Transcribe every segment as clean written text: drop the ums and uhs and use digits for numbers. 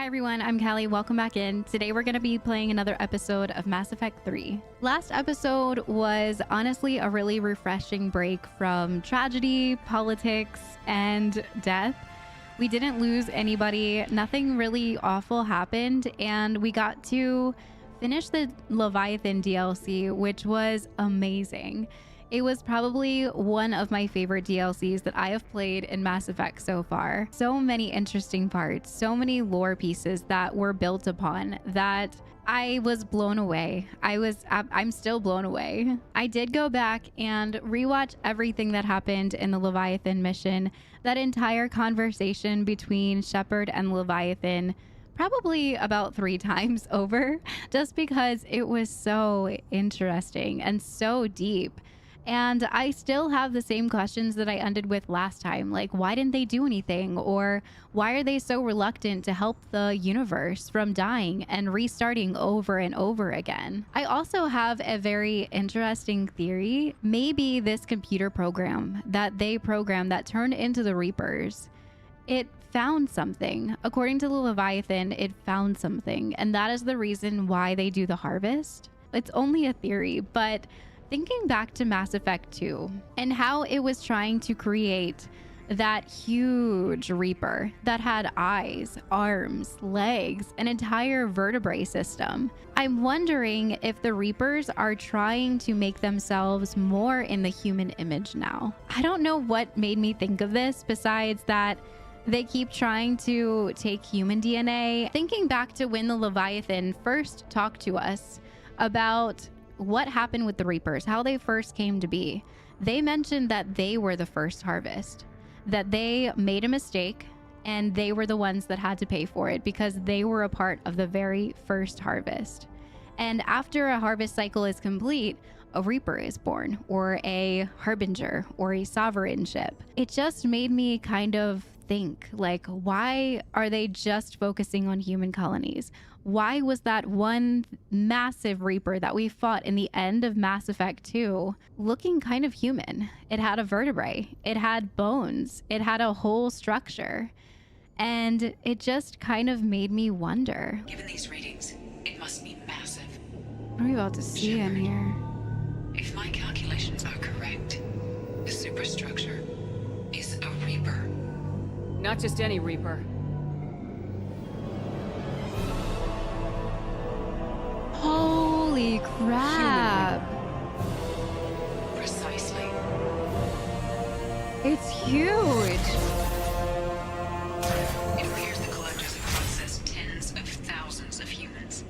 Hi everyone, I'm Callie. Welcome back in. Today we're going to be playing another episode of Mass Effect 3. Last episode was honestly a really refreshing break from tragedy, politics, and death. We didn't lose anybody, nothing really awful happened, and we got to finish the Leviathan DLC, which was amazing. It was probably one of my favorite DLCs that I have played in Mass Effect so far. So many interesting parts, so many lore pieces that were built upon that I was blown away. I'm still blown away. I did go back and rewatch everything that happened in the Leviathan mission. That entire conversation between Shepard and Leviathan probably about 3 times over, just because it was so interesting and so deep. And I still have the same questions that I ended with last time. Like, why didn't they do anything? Or why are they so reluctant to help the universe from dying and restarting over and over again? I also have a very interesting theory. Maybe this computer program that they programmed that turned into the Reapers, it found something. According to the Leviathan, it found something. And that is the reason why they do the harvest. It's only a theory, but thinking back to Mass Effect 2 and how it was trying to create that huge Reaper that had eyes, arms, legs, an entire vertebrae system, I'm wondering if the Reapers are trying to make themselves more in the human image now. I don't know what made me think of this besides that they keep trying to take human DNA. Thinking back to when the Leviathan first talked to us about what happened with the Reapers, how they first came to be. They mentioned that they were the first harvest, that they made a mistake and they were the ones that had to pay for it because they were a part of the very first harvest. And after a harvest cycle is complete, a Reaper is born, or a Harbinger, or a Sovereign ship. It just made me kind of think, like, why are they just focusing on human colonies? Why was that one massive Reaper that we fought in the end of Mass Effect 2 looking kind of human? It had a vertebrae, it had bones, it had a whole structure. And it just kind of made me wonder. Given these readings, it must be massive. What are we about to see Shepard, in here? if my calculations are correct, the superstructure is a Reaper. Not just any Reaper. Holy crap. Precisely. It's huge. It appears the collectors have processed tens of thousands of humans.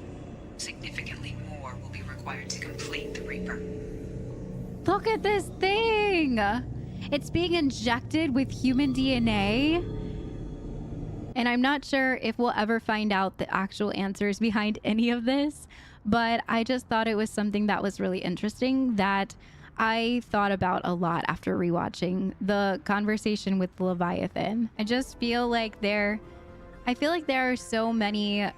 Significantly more will be required to complete the Reaper. Look at this thing. It's being injected with human DNA. And I'm not sure if we'll ever find out the actual answers behind any of this, but I just thought it was something that was really interesting that I thought about a lot after rewatching the conversation with Leviathan. I just feel like there are so many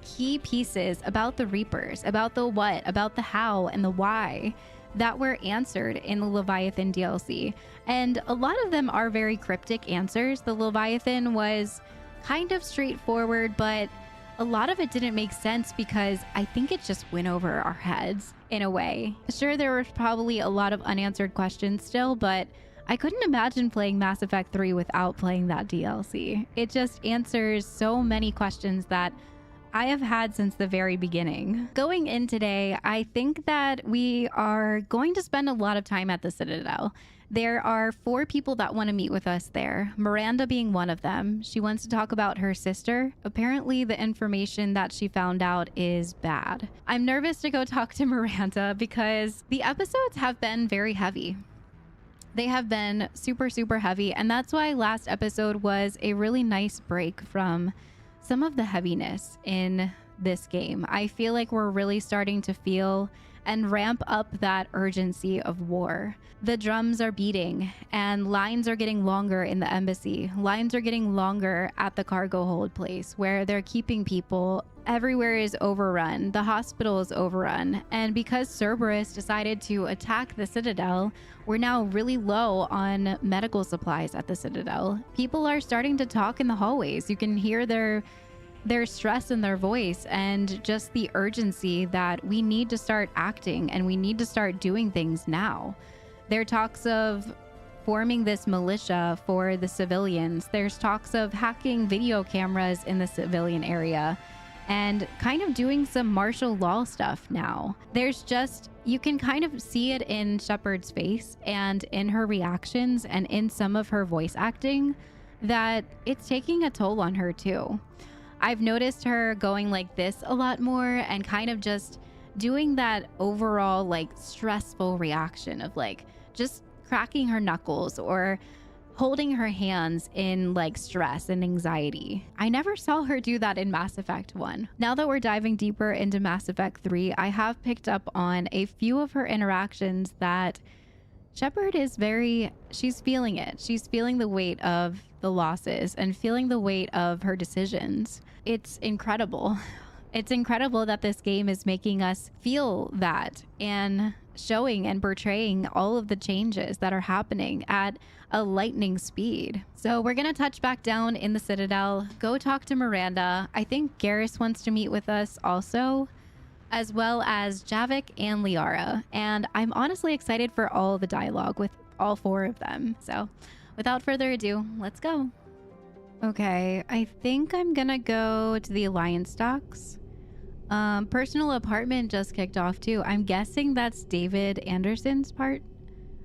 key pieces about the Reapers, about the what, about the how, and the why that were answered in the Leviathan DLC. And a lot of them are very cryptic answers. The Leviathan was kind of straightforward, but a lot of it didn't make sense because I think it just went over our heads in a way. Sure, there was probably a lot of unanswered questions still, but I couldn't imagine playing Mass Effect 3 without playing that DLC. It just answers so many questions that I have had since the very beginning. Going in today, I think that we are going to spend a lot of time at the Citadel. There are 4 people that want to meet with us there, Miranda being one of them. She wants to talk about her sister. Apparently, the information that she found out is bad. I'm nervous to go talk to Miranda because the episodes have been very heavy. They have been super, super heavy, and that's why last episode was a really nice break from some of the heaviness in this game. I feel like we're really starting to feel and ramp up that urgency of war. The drums are beating and lines are getting longer in the embassy. Lines are getting longer at the cargo hold place where they're keeping people. Everywhere is overrun. The hospital is overrun. And because Cerberus decided to attack the Citadel, we're now really low on medical supplies at the Citadel. People are starting to talk in the hallways. You can hear their their stress in their voice and just the urgency that we need to start acting and we need to start doing things now. There are talks of forming this militia for the civilians. There's talks of hacking video cameras in the civilian area and kind of doing some martial law stuff now. There's just, you can kind of see it in Shepard's face and in her reactions and in some of her voice acting that it's taking a toll on her too. I've noticed her going like this a lot more and kind of just doing that overall like stressful reaction of like just cracking her knuckles or holding her hands in like stress and anxiety. I never saw her do that in Mass Effect 1. Now that we're diving deeper into Mass Effect 3, I have picked up on a few of her interactions that Shepard is she's feeling it. She's feeling the weight of the losses and feeling the weight of her decisions. It's incredible. It's incredible that this game is making us feel that and showing and portraying all of the changes that are happening at a lightning speed. So we're going to touch back down in the Citadel, go talk to Miranda. I think Garrus wants to meet with us also, as well as Javik and Liara. And I'm honestly excited for all the dialogue with all four of them. So without further ado, let's go. Okay, I think I'm gonna go to the Alliance docks. Personal apartment just kicked off too. I'm guessing that's David Anderson's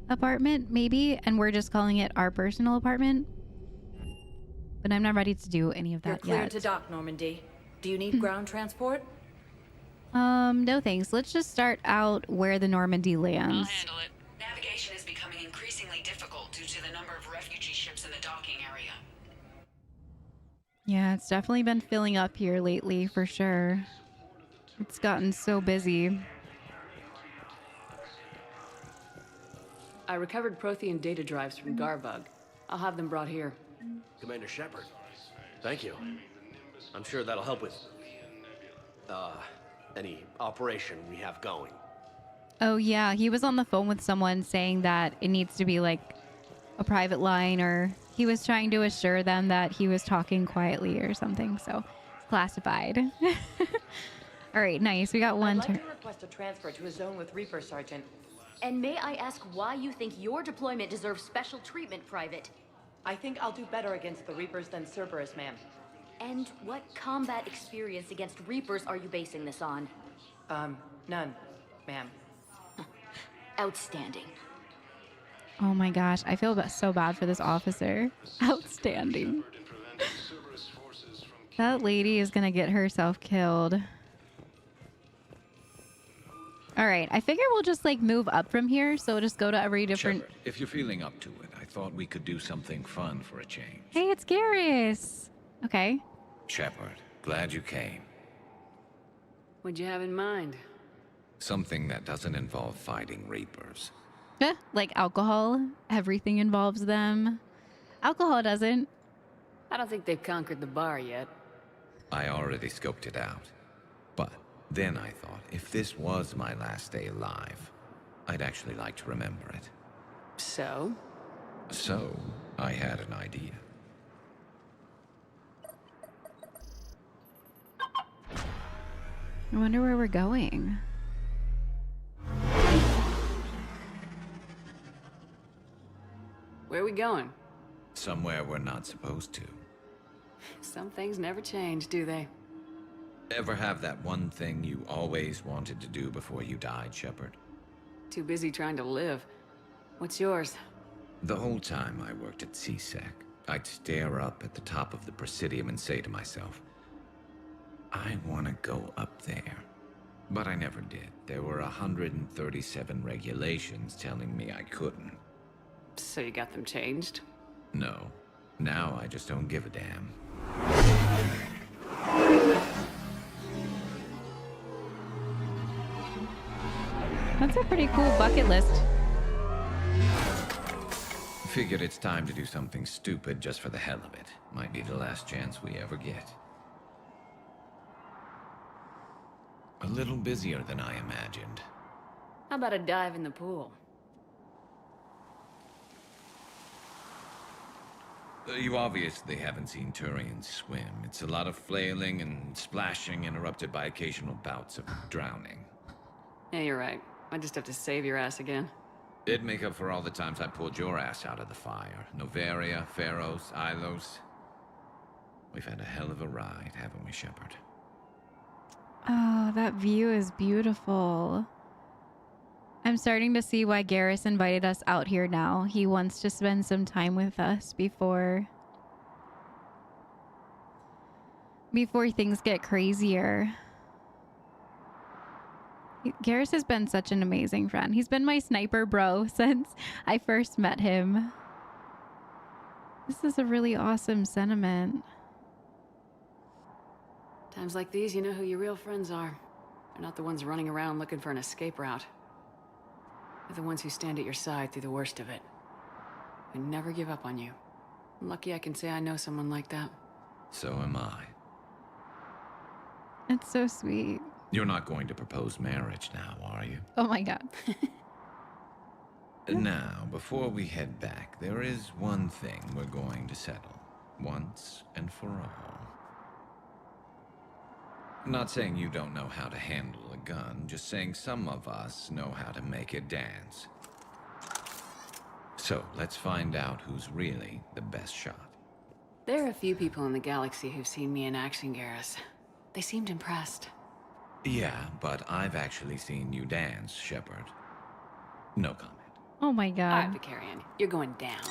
apartment, maybe, and we're just calling it our personal apartment. But I'm not ready to do any of that yet. You're cleared to dock, Normandy. Do you need ground transport? No thanks. Let's just start out where the Normandy lands. I'll handle it. Navigation is becoming increasingly difficult due to the number of refugee ships in the docking area. Yeah, it's definitely been filling up here lately, for sure. It's gotten so busy. I recovered Prothean data drives from Garbug. I'll have them brought here. Commander Shepard, thank you. I'm sure that'll help with, any operation we have going. Oh yeah, he was on the phone with someone saying that it needs to be like a private line, or he was trying to assure them that he was talking quietly or something, so it's classified. All right, nice. We got one I'd like to request a transfer to a zone with Reaper, Sergeant. And may I ask why you think your deployment deserves special treatment, Private? I think I'll do better against the Reapers than Cerberus, ma'am. And what combat experience against Reapers are you basing this on? None, ma'am. Outstanding. Oh my gosh, I feel so bad for this officer. Outstanding. That lady is gonna get herself killed. All right, I figure we'll just like move up from here, so just go to every different... Shepard, if you're feeling up to it, I thought we could do something fun for a change. Hey, it's Garrus. Okay. Shepard, glad you came. What'd you have in mind? Something that doesn't involve fighting Reapers. Like alcohol. Everything involves them. Alcohol doesn't. I don't think they've conquered the bar yet. I already scoped it out. But then I thought, if this was my last day alive, I'd actually like to remember it. So? So, I had an idea. I wonder where we're going. Where are we going? Somewhere we're not supposed to. Some things never change, do they? Ever have that one thing you always wanted to do before you died, Shepard? Too busy trying to live. What's yours? The whole time I worked at CSEC, I'd stare up at the top of the Presidium and say to myself, I want to go up there. But I never did. There were 137 regulations telling me I couldn't. So you got them changed? No. Now I just don't give a damn. That's a pretty cool bucket list. Figured it's time to do something stupid just for the hell of it. Might be the last chance we ever get. A little busier than I imagined. How about a dive in the pool? You obviously haven't seen Turians swim. It's a lot of flailing and splashing interrupted by occasional bouts of drowning. Yeah, you're right. I just have to save your ass again. It'd make up for all the times I pulled your ass out of the fire. Noveria, Pharos, Ilos. We've had a hell of a ride, haven't we, Shepard? Oh, that view is beautiful. I'm starting to see why Garrus invited us out here now. He wants to spend some time with us before things get crazier. Garrus has been such an amazing friend. He's been my sniper bro since I first met him. This is a really awesome sentiment. Times like these, you know who your real friends are. They're not the ones running around looking for an escape route. They're the ones who stand at your side through the worst of it. Who never give up on you. I'm lucky I can say I know someone like that. So am I. It's so sweet. You're not going to propose marriage now, are you? Oh my god. Now, before we head back, there is one thing we're going to settle. Once and for all. I'm not saying you don't know how to handle a gun, just saying some of us know how to make it dance. So, let's find out who's really the best shot. There are a few people in the galaxy who've seen me in action, Garrus. They seemed impressed. Yeah, but I've actually seen you dance, Shepard. No comment. Oh my Alright, god. Vicarian, you're going down.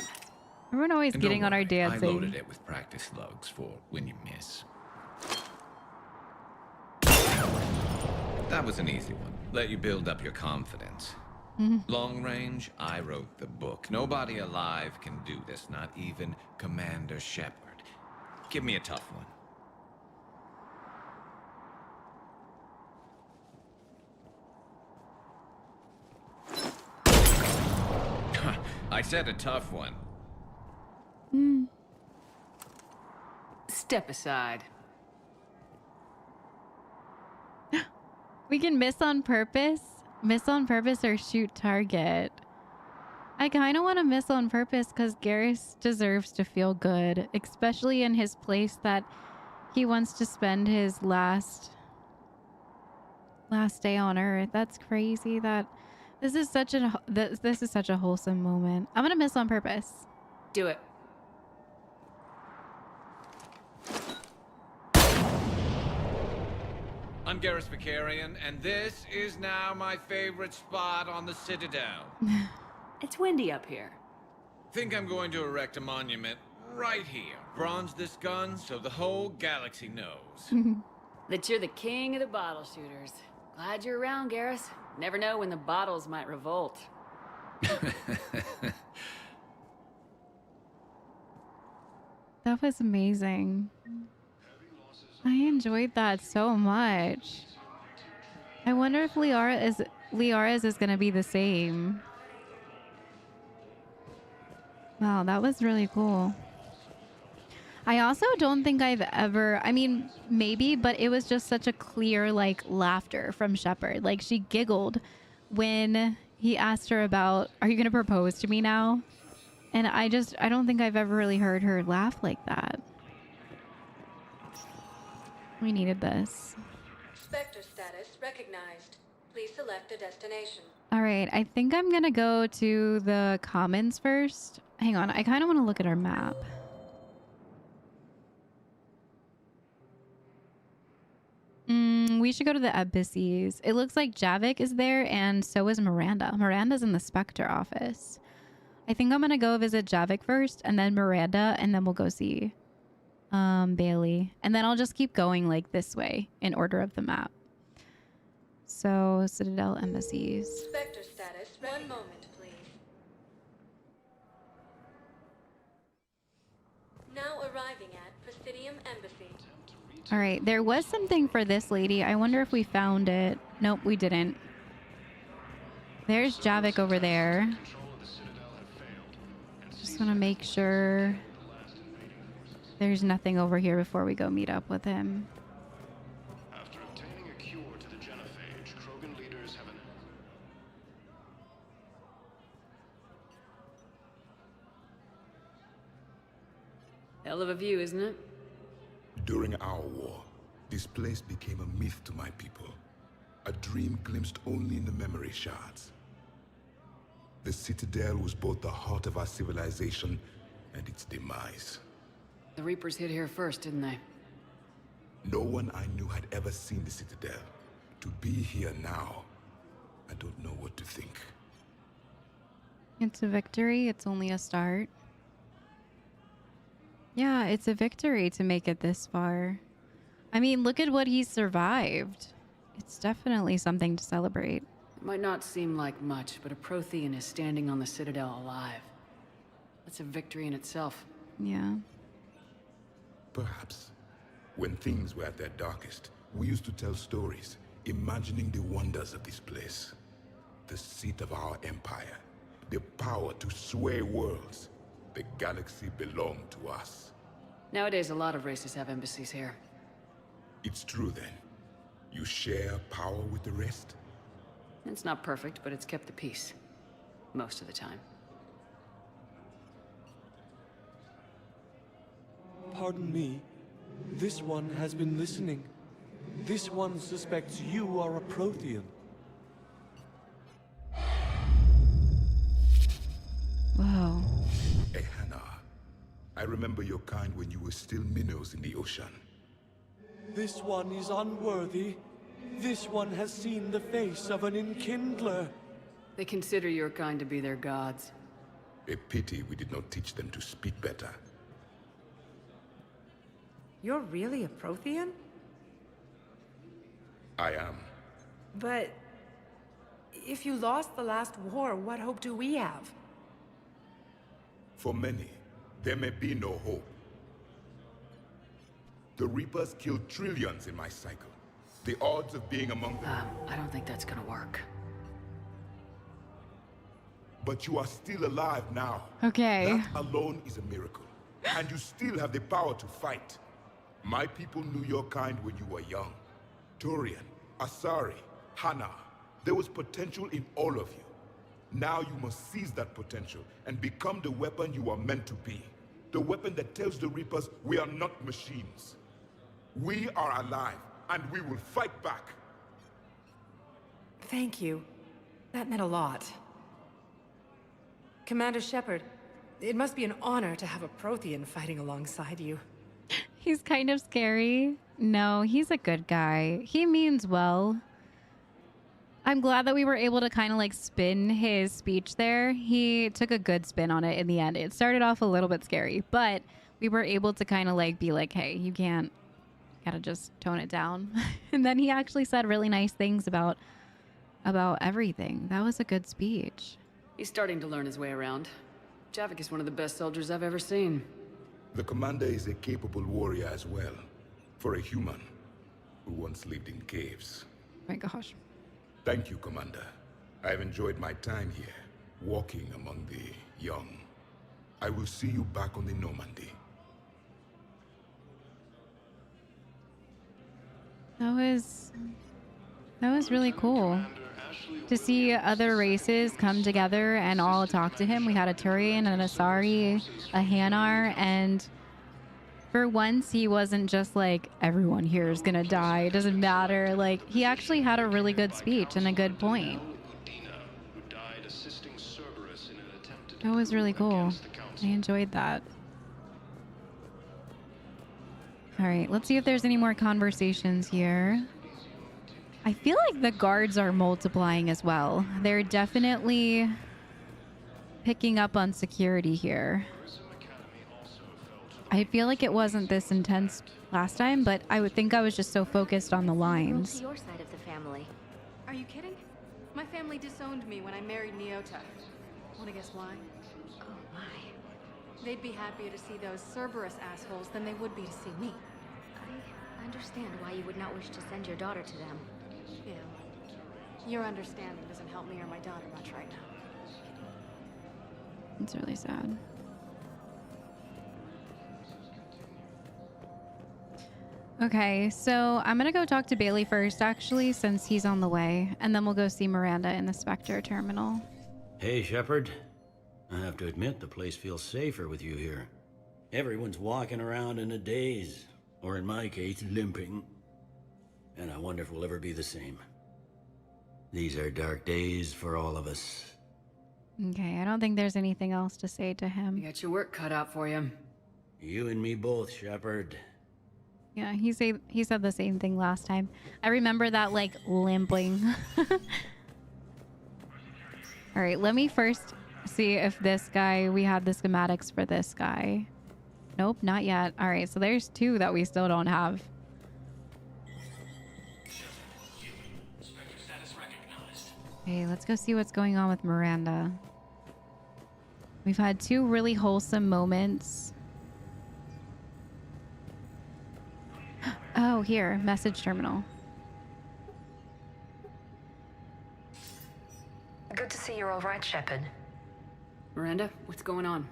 Everyone always And getting don't on our worry, dancing. I loaded it with practice slugs for when you miss. That was an easy one. Let you build up your confidence. Long range, I wrote the book. Nobody alive can do this, not even Commander Shepard. Give me a tough one. I said a tough one. Step aside. We can miss on purpose? Miss on purpose or shoot target? I kind of want to miss on purpose because Garrus deserves to feel good, especially in his place that he wants to spend his last day on Earth. That's crazy. That this is such a wholesome moment. I'm gonna miss on purpose. Do it. I'm Garrus Vicarian, and this is now my favorite spot on the Citadel. It's windy up here. Think I'm going to erect a monument right here. Bronze this gun so the whole galaxy knows. That you're the king of the bottle shooters. Glad you're around, Garrus. Never know when the bottles might revolt. That was amazing. I enjoyed that so much. I wonder if Liara's is gonna be the same. Wow, that was really cool. I also don't think I've ever, I mean, maybe, but it was just such a clear, like, laughter from Shepard. Like, she giggled when he asked her about, are you going to propose to me now? And I don't think I've ever really heard her laugh like that. We needed this. Spectre status recognized. Please select a destination. All right, I think I'm going to go to the Commons first. Hang on, I kind of want to look at our map. We should go to the embassies. It looks like Javik is there, and so is Miranda. Miranda's in the Spectre office. I think I'm gonna go visit Javik first, and then Miranda, and then we'll go see Bailey. And then I'll just keep going like this way in order of the map. So, Citadel embassies. Spectre status. One moment, please. Now arriving at Presidium Embassy. All right, there was something for this lady. I wonder if we found it. Nope, we didn't. There's Javik over there. Just want to make sure there's nothing over here before we go meet up with him. After obtaining a cure to the genophage, Krogan leaders have an... Hell of a view, isn't it? During our war, this place became a myth to my people. A dream glimpsed only in the memory shards. The Citadel was both the heart of our civilization and its demise. The Reapers hit here first, didn't they? No one I knew had ever seen the Citadel. To be here now, I don't know what to think. It's a victory. It's only a start. Yeah, it's a victory to make it this far. I mean, look at what he's survived. It's definitely something to celebrate. It might not seem like much, but a Prothean is standing on the Citadel alive. That's a victory in itself. Yeah. Perhaps. When things were at their darkest, we used to tell stories, imagining the wonders of this place. The seat of our empire. The power to sway worlds. The galaxy belonged to us. Nowadays, a lot of races have embassies here. It's true then. You share power with the rest? It's not perfect, but it's kept the peace. Most of the time. Pardon me. This one has been listening. This one suspects you are a Prothean. Whoa. Hey, Hannah. I remember your kind when you were still minnows in the ocean. This one is unworthy. This one has seen the face of an enkindler. They consider your kind to be their gods. A pity we did not teach them to speak better. You're really a Prothean? I am. But if you lost the last war, what hope do we have? For many, there may be no hope. The Reapers killed trillions in my cycle. The odds of being among them... I don't think that's gonna work. But you are still alive now. Okay. That alone is a miracle. And you still have the power to fight. My people knew your kind when you were young. Turian, Asari, Hannah. There was potential in all of you. Now you must seize that potential and become the weapon you are meant to be. The weapon that tells the Reapers we are not machines. We are alive, and we will fight back. Thank you. That meant a lot. Commander Shepard, it must be an honor to have a Prothean fighting alongside you. He's kind of scary. No, he's a good guy. He means well. I'm glad that we were able to kind of like spin his speech there. He took a good spin on it in the end. It started off a little bit scary, but we were able to kind of like be like, hey, you can't, gotta just tone it down. And then he actually said really nice things about everything. That was a good speech. He's starting to learn his way around. Javik is one of the best soldiers I've ever seen. The commander is a capable warrior as well. For a human who once lived in caves. Oh my gosh. Thank you, Commander. I've enjoyed my time here, walking among the young. I will see you back on the Normandy. That was really cool. To see other races come together and all talk to him. We had a Turian, an Asari, a Hanar, and for once he wasn't just like, everyone here is gonna die, it doesn't matter. Like, he actually had a really good speech and a good point. That was really cool. I enjoyed that. All right, let's see if there's any more conversations here. I feel like the guards are multiplying as well. They're definitely picking up on security here. I feel like it wasn't this intense last time, but I would think I was just so focused on the lines. Your side of the family. Are you kidding? My family disowned me when I married Neota. Wanna guess why? Oh my. They'd be happier to see those Cerberus assholes than they would be to see me. I understand why you would not wish to send your daughter to them. Yeah. Your understanding doesn't help me or my daughter much right now. It's really sad. Okay, so I'm gonna go talk to Bailey first, actually, since he's on the way, and then we'll go see Miranda in the Spectre terminal. Hey, Shepard. I have to admit, the place feels safer with you here. Everyone's walking around in a daze, or in my case, limping. And I wonder if we'll ever be the same. These are dark days for all of us. Okay, I don't think there's anything else to say to him. You got your work cut out for you. You and me both, Shepard. Yeah, he said the same thing last time. I remember that, like, limping. All right, let me first see if this guy, we had the schematics for this guy. Nope, not yet. All right, so there's two that we still don't have. Okay, let's go see what's going on with Miranda. We've had two really wholesome moments. Oh, here, message terminal. Good to see you're all right, Shepard. Miranda, what's going on?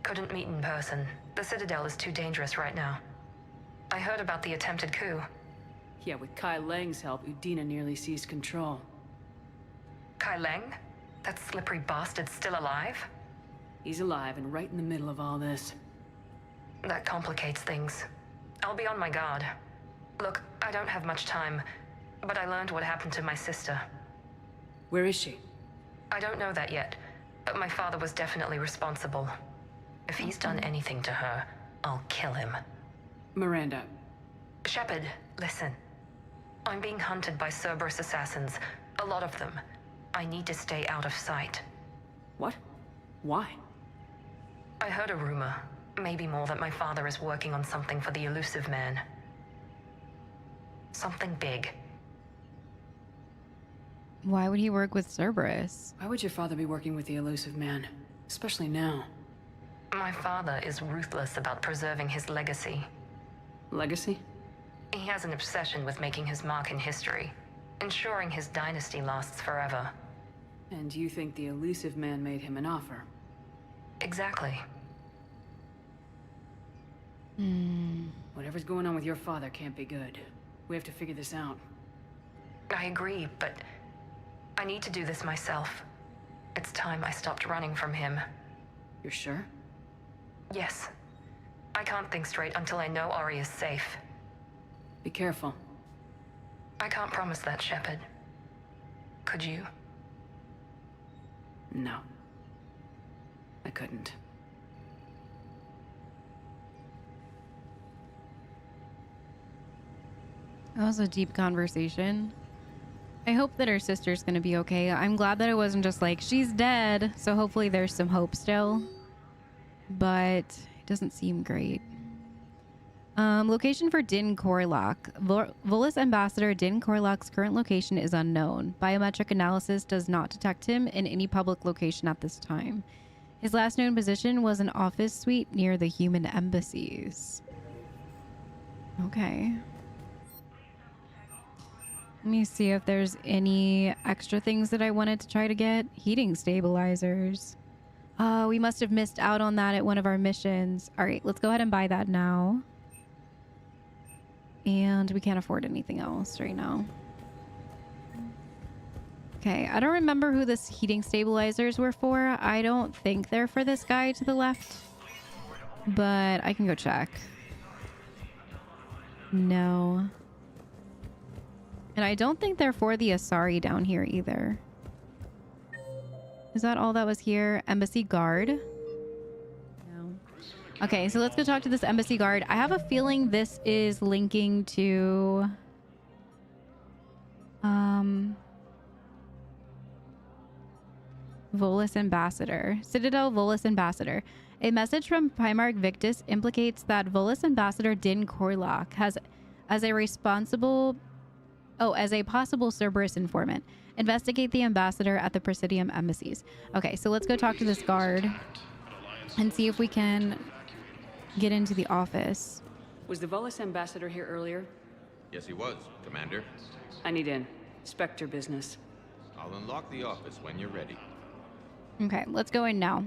Couldn't meet in person. The Citadel is too dangerous right now. I heard about the attempted coup. Yeah, with Kai Lang's help, Udina nearly seized control. Kai Lang? That slippery bastard's still alive? He's alive and right in the middle of all this. That complicates things. I'll be on my guard. Look, I don't have much time, but I learned what happened to my sister. Where is she? I don't know that yet, but my father was definitely responsible. If he's done anything to her, I'll kill him. Miranda. Shepard, listen. I'm being hunted by Cerberus assassins. A lot of them. I need to stay out of sight. What? Why? I heard a rumor, maybe more, that my father is working on something for the elusive man. Something big. Why would he work with Cerberus? Why would your father be working with the elusive man? Especially now. My father is ruthless about preserving his legacy. Legacy? He has an obsession with making his mark in history, ensuring his dynasty lasts forever. And you think the elusive man made him an offer? Exactly. Whatever's going on with your father can't be good. We have to figure this out. I agree, but I need to do this myself. It's time I stopped running from him. You're sure? Yes. I can't think straight until I know Arrae is safe. Be careful. I can't promise that, Shepard. Could you? No. I couldn't. That was a deep conversation. I hope that her sister's gonna be okay. I'm glad that it wasn't just like, she's dead, so hopefully there's some hope still. But it doesn't seem great. Location for Din Corlock. Volus Ambassador Din Corlock's current location is unknown. Biometric analysis does not detect him in any public location at this time. His last known position was an office suite near the human embassies. Okay. Let me see if there's any extra things that I wanted to try to get. Heating stabilizers. Oh, we must have missed out on that at one of our missions. All right, let's go ahead and buy that now. And we can't afford anything else right now. Okay, I don't remember who this heating stabilizers were for. I don't think they're for this guy to the left. But I can go check. No. And I don't think they're for the Asari down here either. Is that all that was here? Embassy guard? No. Okay, so let's go talk to this embassy guard. I have a feeling this is linking to... Volus Ambassador. Citadel Volus Ambassador. A message from Primarch Victus implicates that Volus Ambassador Din Corlock has, as a possible Cerberus informant, investigate the ambassador at the Presidium embassies. Okay, so let's go talk to this guard and see if we can get into the office. Was the Volus ambassador here earlier? Yes, he was, Commander. I need in. Spectre business. I'll unlock the office when you're ready. Okay, let's go in now.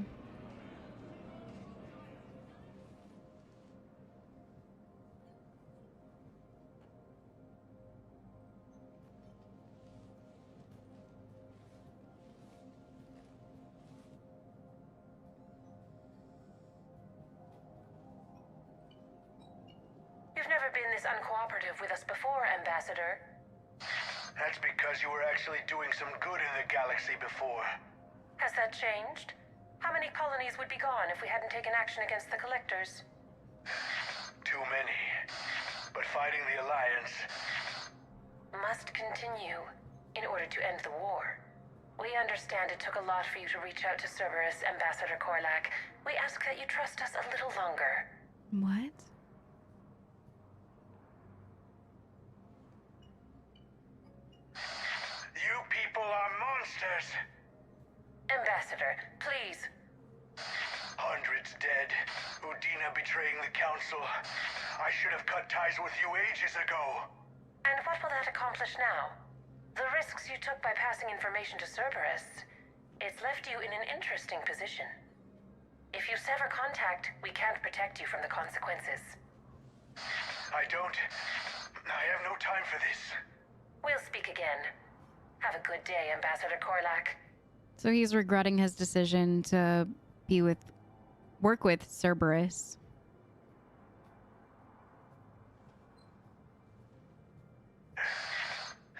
never been this uncooperative with us before, Ambassador. That's because you were actually doing some good in the galaxy before. Has that changed? How many colonies would be gone if we hadn't taken action against the Collectors? Too many. But fighting the Alliance must continue in order to end the war. We understand it took a lot for you to reach out to Cerberus, Ambassador Korlak. We ask that you trust us a little longer. What? You people are monsters! Ambassador, please. Hundreds dead. Udina betraying the Council. I should have cut ties with you ages ago. And what will that accomplish now? The risks you took by passing information to Cerberus, it's left you in an interesting position. If you sever contact, we can't protect you from the consequences. I have no time for this. We'll speak again. Have a good day, Ambassador Korlak. So he's regretting his decision to work with Cerberus.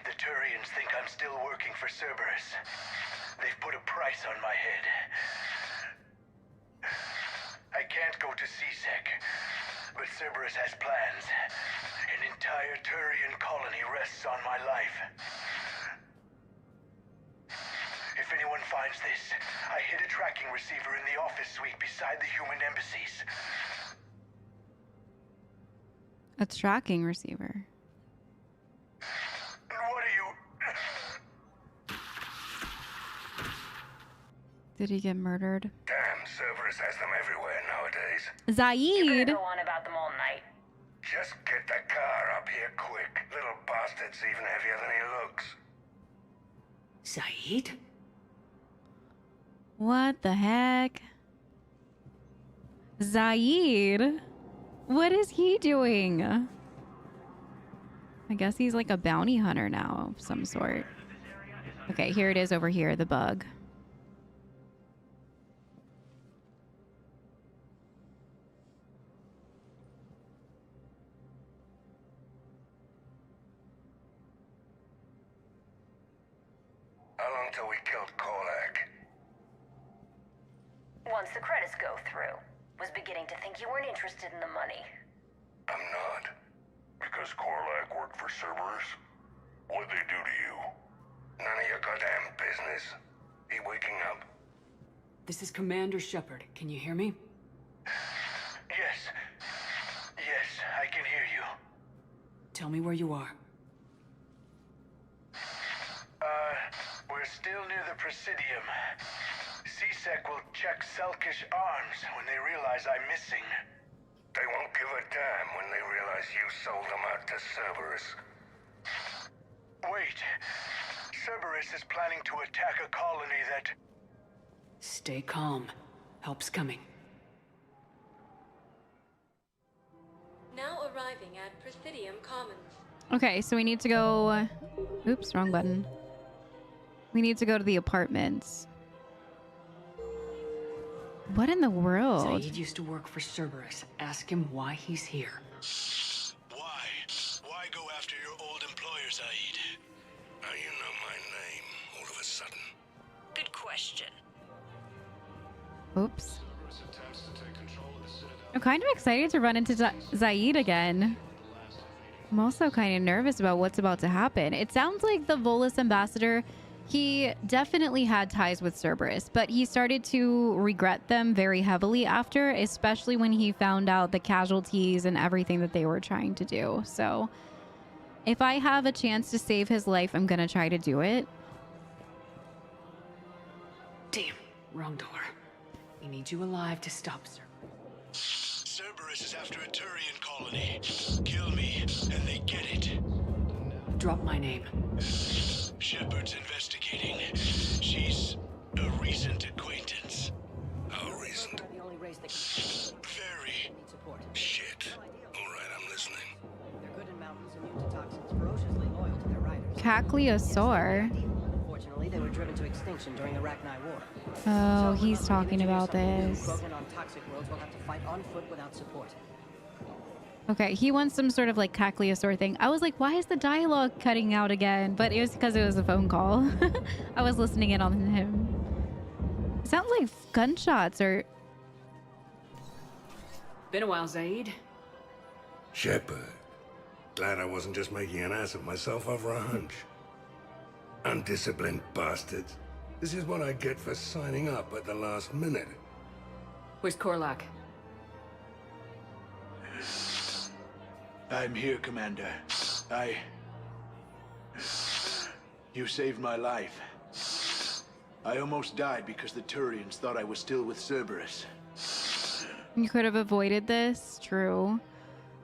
The Turians think I'm still working for Cerberus. They've put a price on my head. I can't go to CSEC, but Cerberus has plans. An entire Turian colony rests on my life. If anyone finds this, I hid a tracking receiver in the office suite beside the human embassies. A tracking receiver. What are you... Did he get murdered? Damn, Cerberus has them everywhere nowadays. Zaid! Go on about them all night. Just get the car up here quick. Little bastard's even heavier than he looks. Zaid? What the heck? Zaid? What is he doing? I guess he's like a bounty hunter now of some sort. Okay, here it is over here, the bug. How long till we killed Korlak? Once the credits go through. Was beginning to think you weren't interested in the money. I'm not. Because Korlak worked for Cerberus? What'd they do to you? None of your goddamn business. He waking up? This is Commander Shepard. Can you hear me? Yes. Yes, I can hear you. Tell me where you are. We're still near the Presidium. CSEC will check Selkish arms when they realize I'm missing. They won't give a damn when they realize you sold them out to Cerberus. Wait. Cerberus is planning to attack a colony that... Stay calm. Help's coming. Now arriving at Presidium Commons. Okay, so we need to go... Oops, wrong button. We need to go to the apartments. What in the world? Zaid used to work for Cerberus. Ask him why he's here. Why? Why go after your old employer, Zaid? Now you know my name, all of a sudden. Good question. Oops. I'm kind of excited to run into Zaid again. I'm also kind of nervous about what's about to happen. It sounds like the Volus ambassador, he definitely had ties with Cerberus, but he started to regret them very heavily after, especially when he found out the casualties and everything that they were trying to do. So if I have a chance to save his life, I'm going to try to do it. Damn, wrong door. We need you alive to stop Cerberus. Cerberus is after a Turian colony. Kill me, and they get it. Drop my name. Shepard's investigating. She's a recent acquaintance. How recent? Very. Shit. All right, I'm listening. They're good in mountains, immune to toxins, ferociously loyal to their riders. Cacliosaur. Unfortunately, they were driven to extinction during the Arachni War. Oh, he's talking about this. Krogan on toxic roads will have to fight on foot without support. Okay, he wants some sort of like Cagliostro thing. I was like, why is the dialogue cutting out again? But it was because it was a phone call. I was listening in on him. It sounds like gunshots or... Been a while, Zaid. Shepard. Glad I wasn't just making an ass of myself over a hunch. Undisciplined bastards. This is what I get for signing up at the last minute. Where's Korlak? I'm here, Commander. You saved my life. I almost died because the Turians thought I was still with Cerberus. You could have avoided this. True.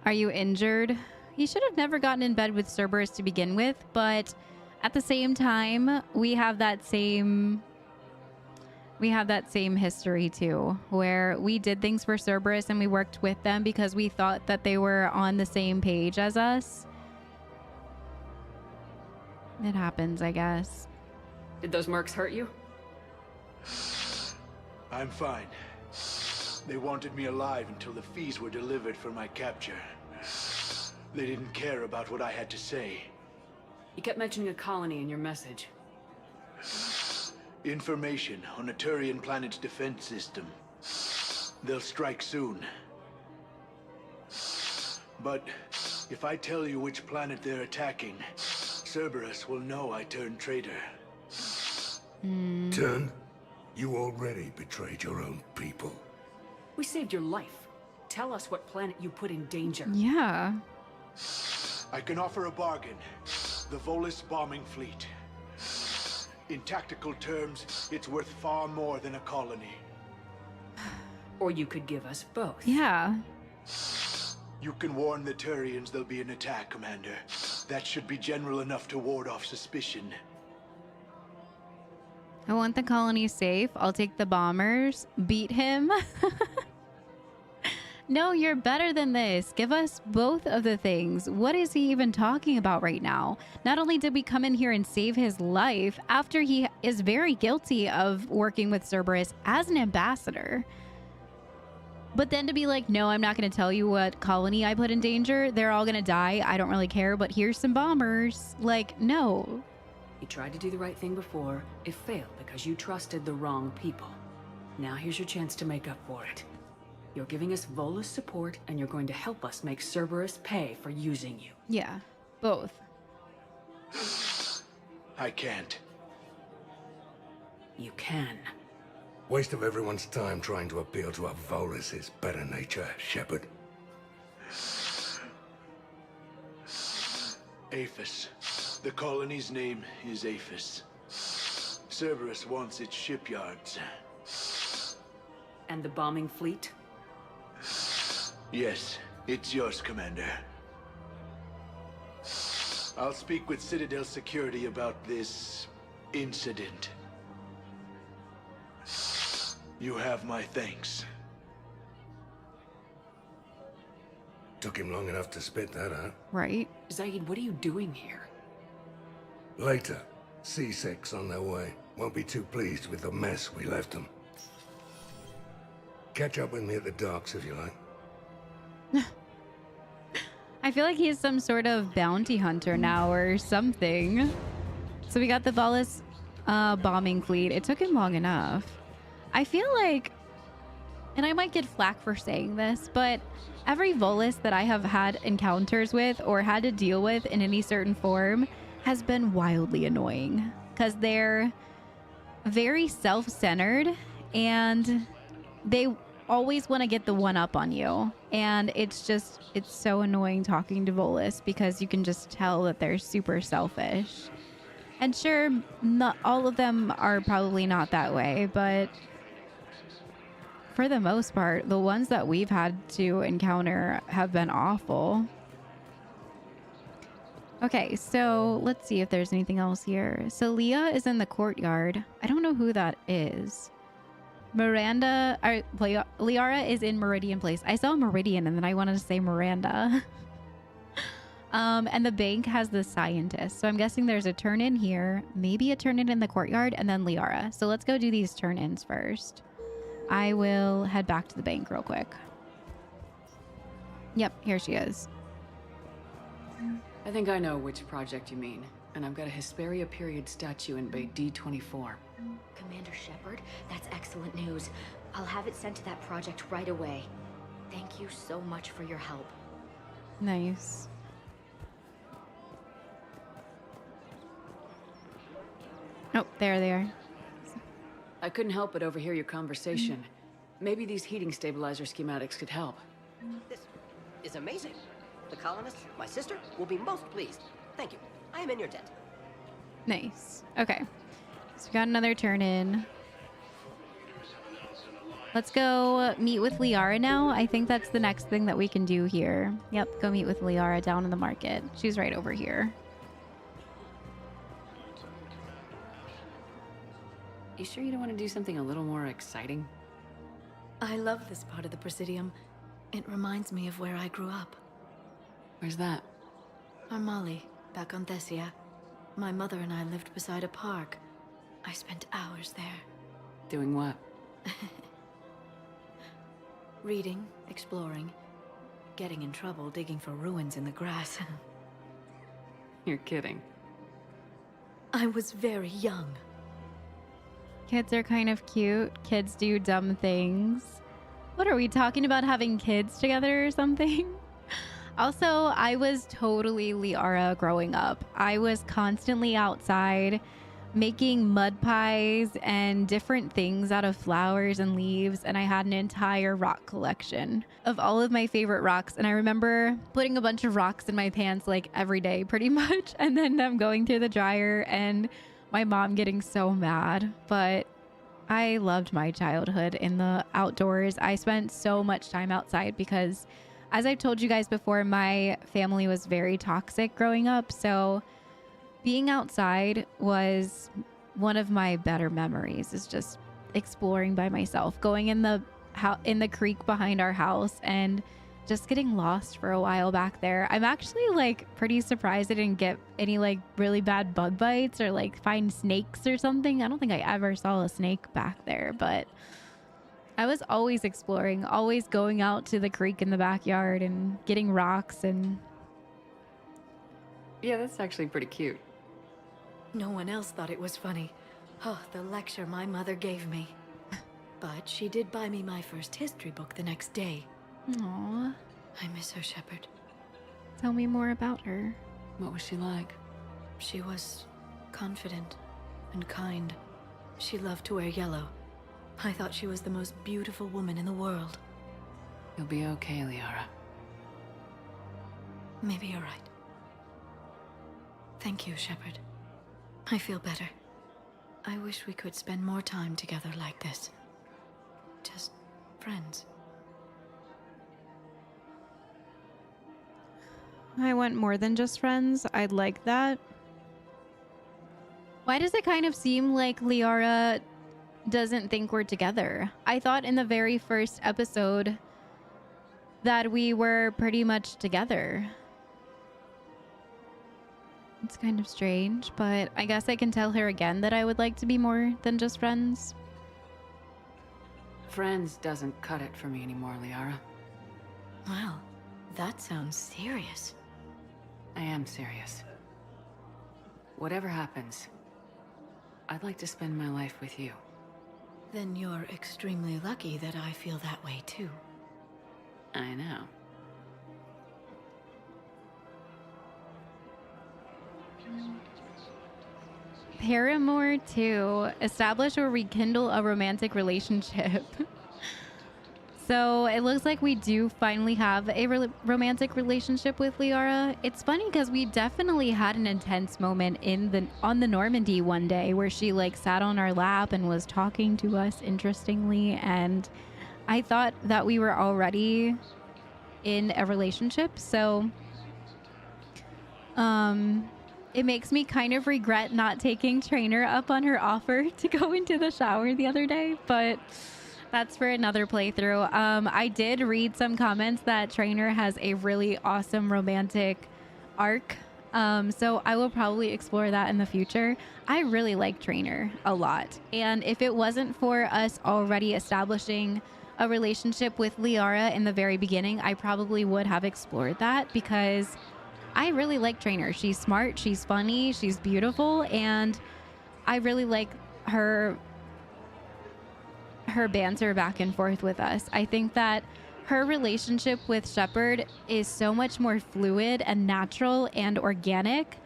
Are you injured? You should have never gotten in bed with Cerberus to begin with, but at the same time, we have that same history too, where we did things for Cerberus and we worked with them because we thought that they were on the same page as us. It happens, I guess. Did those mercs hurt you? I'm fine. They wanted me alive until the fees were delivered for my capture. They didn't care about what I had to say. You kept mentioning a colony in your message. Information on a Turian planet's defense system. They'll strike soon. But if I tell you which planet they're attacking, Cerberus will know I turned traitor. Turned? You already betrayed your own people. We saved your life. Tell us what planet you put in danger. Yeah. I can offer a bargain. The Volus bombing fleet. In tactical terms, it's worth far more than a colony. Or you could give us both. Yeah. You can warn the Turians there'll be an attack, Commander. That should be general enough to ward off suspicion. I want the colony safe. I'll take the bombers. Beat him. No, you're better than this. Give us both of the things. What is he even talking about right now? Not only did we come in here and save his life, after he is very guilty of working with Cerberus as an ambassador. But then to be like, no, I'm not going to tell you what colony I put in danger. They're all going to die. I don't really care, but here's some bombers. Like, no. You tried to do the right thing before. It failed because you trusted the wrong people. Now here's your chance to make up for it. You're giving us Volus support, and you're going to help us make Cerberus pay for using you. Yeah, both. I can't. You can. Waste of everyone's time trying to appeal to a Volus' better nature, Shepard. Aphis. The colony's name is Aphis. Cerberus wants its shipyards. And the bombing fleet? Yes, it's yours, Commander. I'll speak with Citadel security about this incident. You have my thanks. Took him long enough to spit that out. Right. Zaid, what are you doing here? Later, C6 on their way. Won't be too pleased with the mess we left them. Catch up with me at the docks if you like. I feel like he's some sort of bounty hunter now or something. So we got the Volus bombing fleet. It took him long enough. I feel like, and I might get flack for saying this, but every Volus that I have had encounters with or had to deal with in any certain form has been wildly annoying because they're very self-centered and they always want to get the one up on you, and it's so annoying talking to Volus because you can just tell that they're super selfish. And sure, not all of them are probably not that way, but for the most part, the ones that we've had to encounter have been awful. Okay, so let's see if there's anything else here. So Leah is in the courtyard. I don't know who that is. Miranda, or Liara is in Meridian Place. I saw Meridian and then I wanted to say Miranda. And the bank has the scientist. So I'm guessing there's a turn-in here, maybe a turn-in in the courtyard, and then Liara. So let's go do these turn-ins first. I will head back to the bank real quick. Yep, here she is. I think I know which project you mean, and I've got a Hesperia period statue in Bay D24. Commander Shepard, that's excellent news. I'll have it sent to that project right away. Thank you so much for your help. Nice. Oh, there they are. I couldn't help but overhear your conversation. Maybe these heating stabilizer schematics could help. This is amazing. The colonists, my sister, will be most pleased. Thank you. I am in your debt. Nice. Okay. So we got another turn in. Let's go meet with Liara now. I think that's the next thing that we can do here. Yep, go meet with Liara down in the market. She's right over here. You sure you don't want to do something a little more exciting? I love this part of the Presidium. It reminds me of where I grew up. Where's that? Armali, back on Thessia. My mother and I lived beside a park. I spent hours there. Doing what? Reading, exploring, getting in trouble digging for ruins in the grass. You're kidding. I was very young. Kids are kind of cute. Kids do dumb things. What are we talking about, having kids together or something? Also, I was totally Liara growing up. I was constantly outside making mud pies and different things out of flowers and leaves, and I had an entire rock collection of all of my favorite rocks. And I remember putting a bunch of rocks in my pants like every day pretty much, and then I'm going through the dryer and my mom getting so mad. But I loved my childhood in the outdoors. I spent so much time outside because, as I've told you guys before, my family was very toxic growing up. So being outside was one of my better memories, is just exploring by myself, going in the creek behind our house and just getting lost for a while back there. I'm actually like pretty surprised I didn't get any like really bad bug bites or like find snakes or something. I don't think I ever saw a snake back there, but I was always exploring, always going out to the creek in the backyard and getting rocks. And yeah, that's actually pretty cute. No one else thought it was funny. Oh, the lecture my mother gave me. But she did buy me my first history book the next day. Aww. I miss her, Shepard. Tell me more about her. What was she like? She was confident and kind. She loved to wear yellow. I thought she was the most beautiful woman in the world. You'll be okay, Liara. Maybe you're right. Thank you, Shepard. I feel better. I wish we could spend more time together like this. Just friends. I want more than just friends. I'd like that. Why does it kind of seem like Liara doesn't think we're together? I thought in the very first episode that we were pretty much together. It's kind of strange, but I guess I can tell her again that I would like to be more than just friends. Friends doesn't cut it for me anymore, Liara. Wow, that sounds serious. I am serious. Whatever happens, I'd like to spend my life with you. Then you're extremely lucky that I feel that way too. I know. Paramour 2. Establish or rekindle a romantic relationship. So it looks like we do finally have a romantic relationship with Liara. It's funny because we definitely had an intense moment on the Normandy one day where she like sat on our lap and was talking to us interestingly, and I thought that we were already in a relationship. So it makes me kind of regret not taking Trainer up on her offer to go into the shower the other day, but that's for another playthrough. I did read some comments that Trainer has a really awesome romantic arc, so I will probably explore that in the future. I really like Trainer a lot, and if it wasn't for us already establishing a relationship with Liara in the very beginning, I probably would have explored that, because I really like Trainer. She's smart, she's funny, she's beautiful, and I really like her banter back and forth with us. I think that her relationship with Shepard is so much more fluid and natural and organic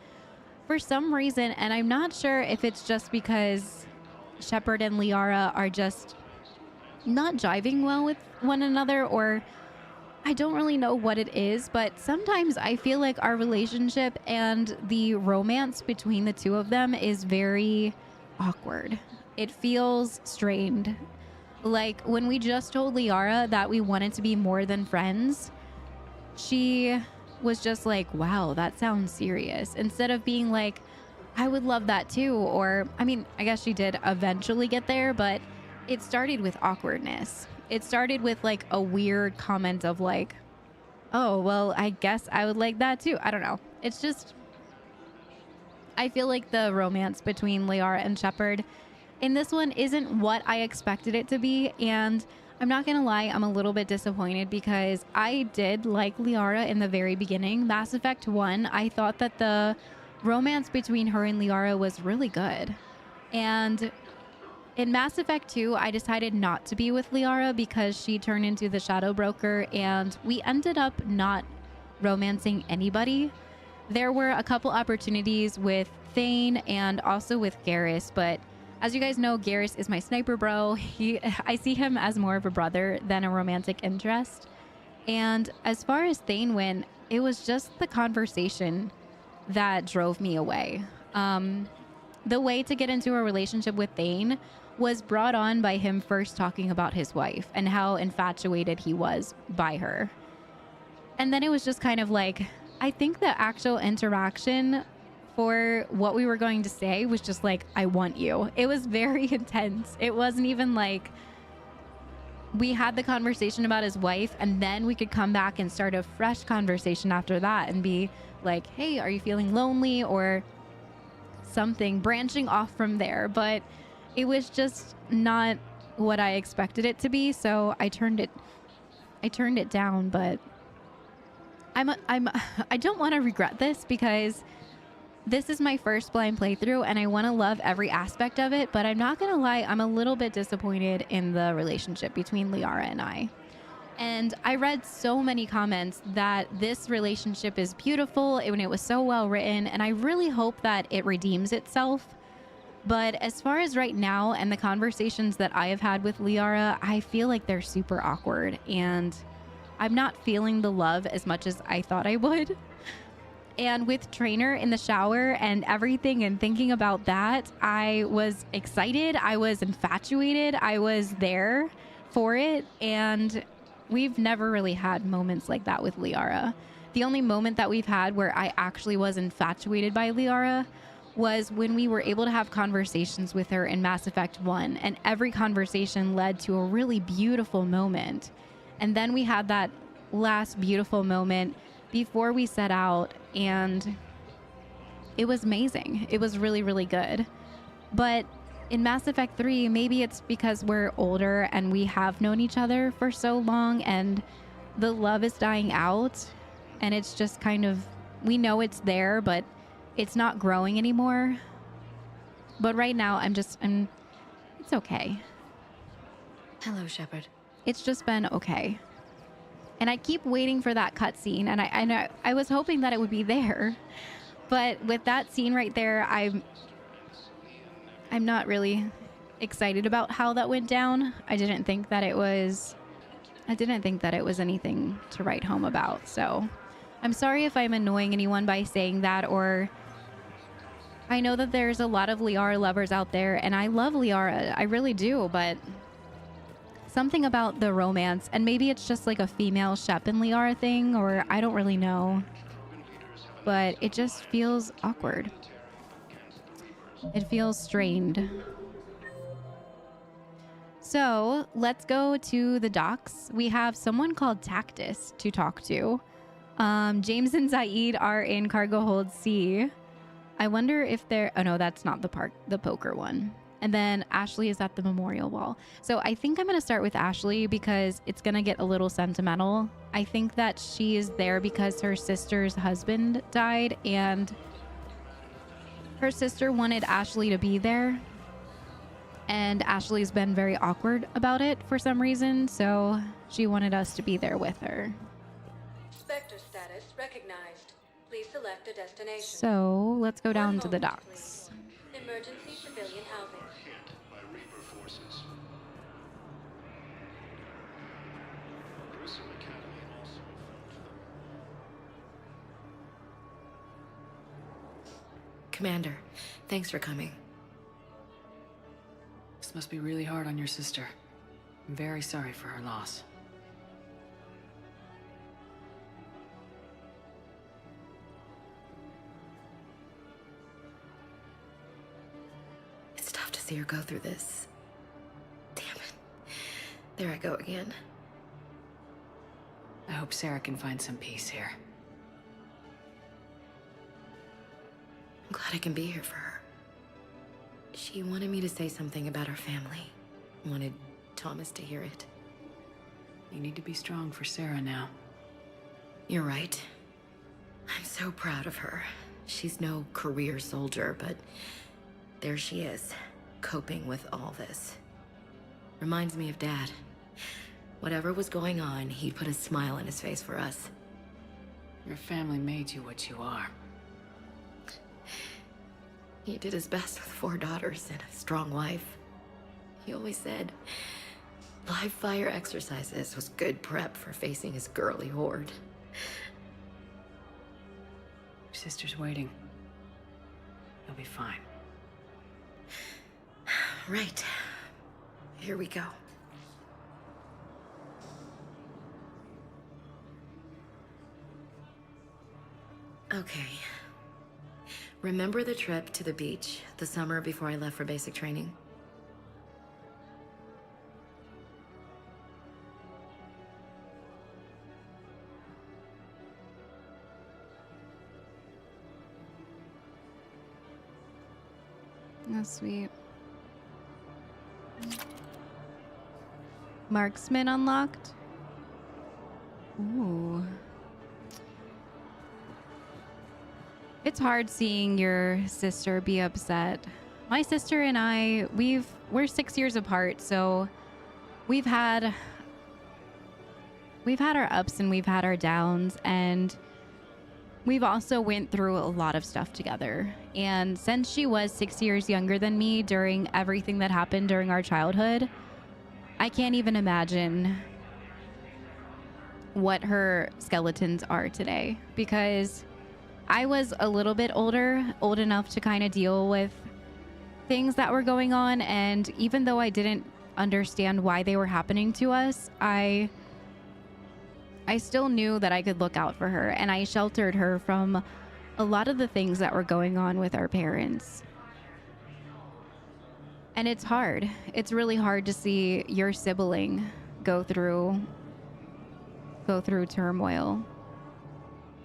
for some reason, and I'm not sure if it's just because Shepard and Liara are just not jiving well with one another, or I don't really know what it is, but sometimes I feel like our relationship and the romance between the two of them is very awkward. It feels strained. Like when we just told Liara that we wanted to be more than friends, she was just like, wow, that sounds serious. Instead of being like, I would love that too. Or, I mean, I guess she did eventually get there, but it started with awkwardness. It started with like a weird comment of like, oh, well, I guess I would like that too. I don't know. It's just, I feel like the romance between Liara and Shepard in this one isn't what I expected it to be. And I'm not going to lie, I'm a little bit disappointed because I did like Liara in the very beginning. Mass Effect 1, I thought that the romance between her and Liara was really good. And in Mass Effect 2, I decided not to be with Liara because she turned into the Shadow Broker, and we ended up not romancing anybody. There were a couple opportunities with Thane and also with Garrus, but as you guys know, Garrus is my sniper bro. I see him as more of a brother than a romantic interest. And as far as Thane went, it was just the conversation that drove me away. The way to get into a relationship with Thane was brought on by him first talking about his wife and how infatuated he was by her. And then it was just kind of like, I think the actual interaction for what we were going to say was just like, I want you. It was very intense. It wasn't even like we had the conversation about his wife and then we could come back and start a fresh conversation after that and be like, hey, are you feeling lonely or something, branching off from there. But it was just not what I expected it to be, so I turned it down. But I don't want to regret this because this is my first blind playthrough and I want to love every aspect of it, but I'm not going to lie, I'm a little bit disappointed in the relationship between Liara and I. And I read so many comments that this relationship is beautiful and it was so well written, and I really hope that it redeems itself. But as far as right now and the conversations that I have had with Liara, I feel like they're super awkward and I'm not feeling the love as much as I thought I would. And with Trainer in the shower and everything and thinking about that, I was excited. I was infatuated. I was there for it. And we've never really had moments like that with Liara. The only moment that we've had where I actually was infatuated by Liara was when we were able to have conversations with her in Mass Effect 1. And every conversation led to a really beautiful moment. And then we had that last beautiful moment before we set out, and it was amazing. It was really, really good. But in Mass Effect 3, maybe it's because we're older and we have known each other for so long and the love is dying out and it's just kind of, we know it's there, but it's not growing anymore. But right now, it's okay. Hello, Shepard. It's just been okay. And I keep waiting for that cutscene, and I was hoping that it would be there. But with that scene right there, I'm not really excited about how that went down. I didn't think that it was anything to write home about. So I'm sorry if I'm annoying anyone by saying that, or I know that there's a lot of Liara lovers out there, and I love Liara. I really do, but something about the romance, and maybe it's just like a female Shep and Liara thing, or I don't really know, but it just feels awkward. It feels strained. So let's go to the docks. We have someone called Tactus to talk to. James and Zaid are in cargo hold C. I wonder if they're, oh no, that's not the poker one. And then Ashley is at the memorial wall. So I think I'm going to start with Ashley because it's going to get a little sentimental. I think that she is there because her sister's husband died and her sister wanted Ashley to be there. And Ashley's been very awkward about it for some reason. So she wanted us to be there with her. Spectre status recognized. Please select a destination. So let's go down to the docks. Emergency civilian housing. Hit by Reaper forces. Grissom Academy also affirmed them. Commander, thanks for coming. This must be really hard on your sister. I'm very sorry for her loss. It's tough to see her go through this. Damn it. There I go again. I hope Sarah can find some peace here. I'm glad I can be here for her. She wanted me to say something about her family. Wanted Thomas to hear it. You need to be strong for Sarah now. You're right. I'm so proud of her. She's no career soldier, but there she is, coping with all this. Reminds me of Dad. Whatever was going on, he put a smile on his face for us. Your family made you what you are. He did his best with 4 daughters and a strong wife. He always said live fire exercises was good prep for facing his girly horde. Your sister's waiting. You'll be fine. Right. Here we go. Okay. Remember the trip to the beach the summer before I left for basic training? That's sweet. Marksman unlocked. Ooh. It's hard seeing your sister be upset. My sister and I, we're 6 years apart, so we've had our ups and we've had our downs, and we've also went through a lot of stuff together. And since she was 6 years younger than me during everything that happened during our childhood, I can't even imagine what her skeletons are today, because I was a little bit older, old enough to kind of deal with things that were going on. And even though I didn't understand why they were happening to us, I still knew that I could look out for her, and I sheltered her from a lot of the things that were going on with our parents. And it's hard. It's really hard to see your sibling go through turmoil.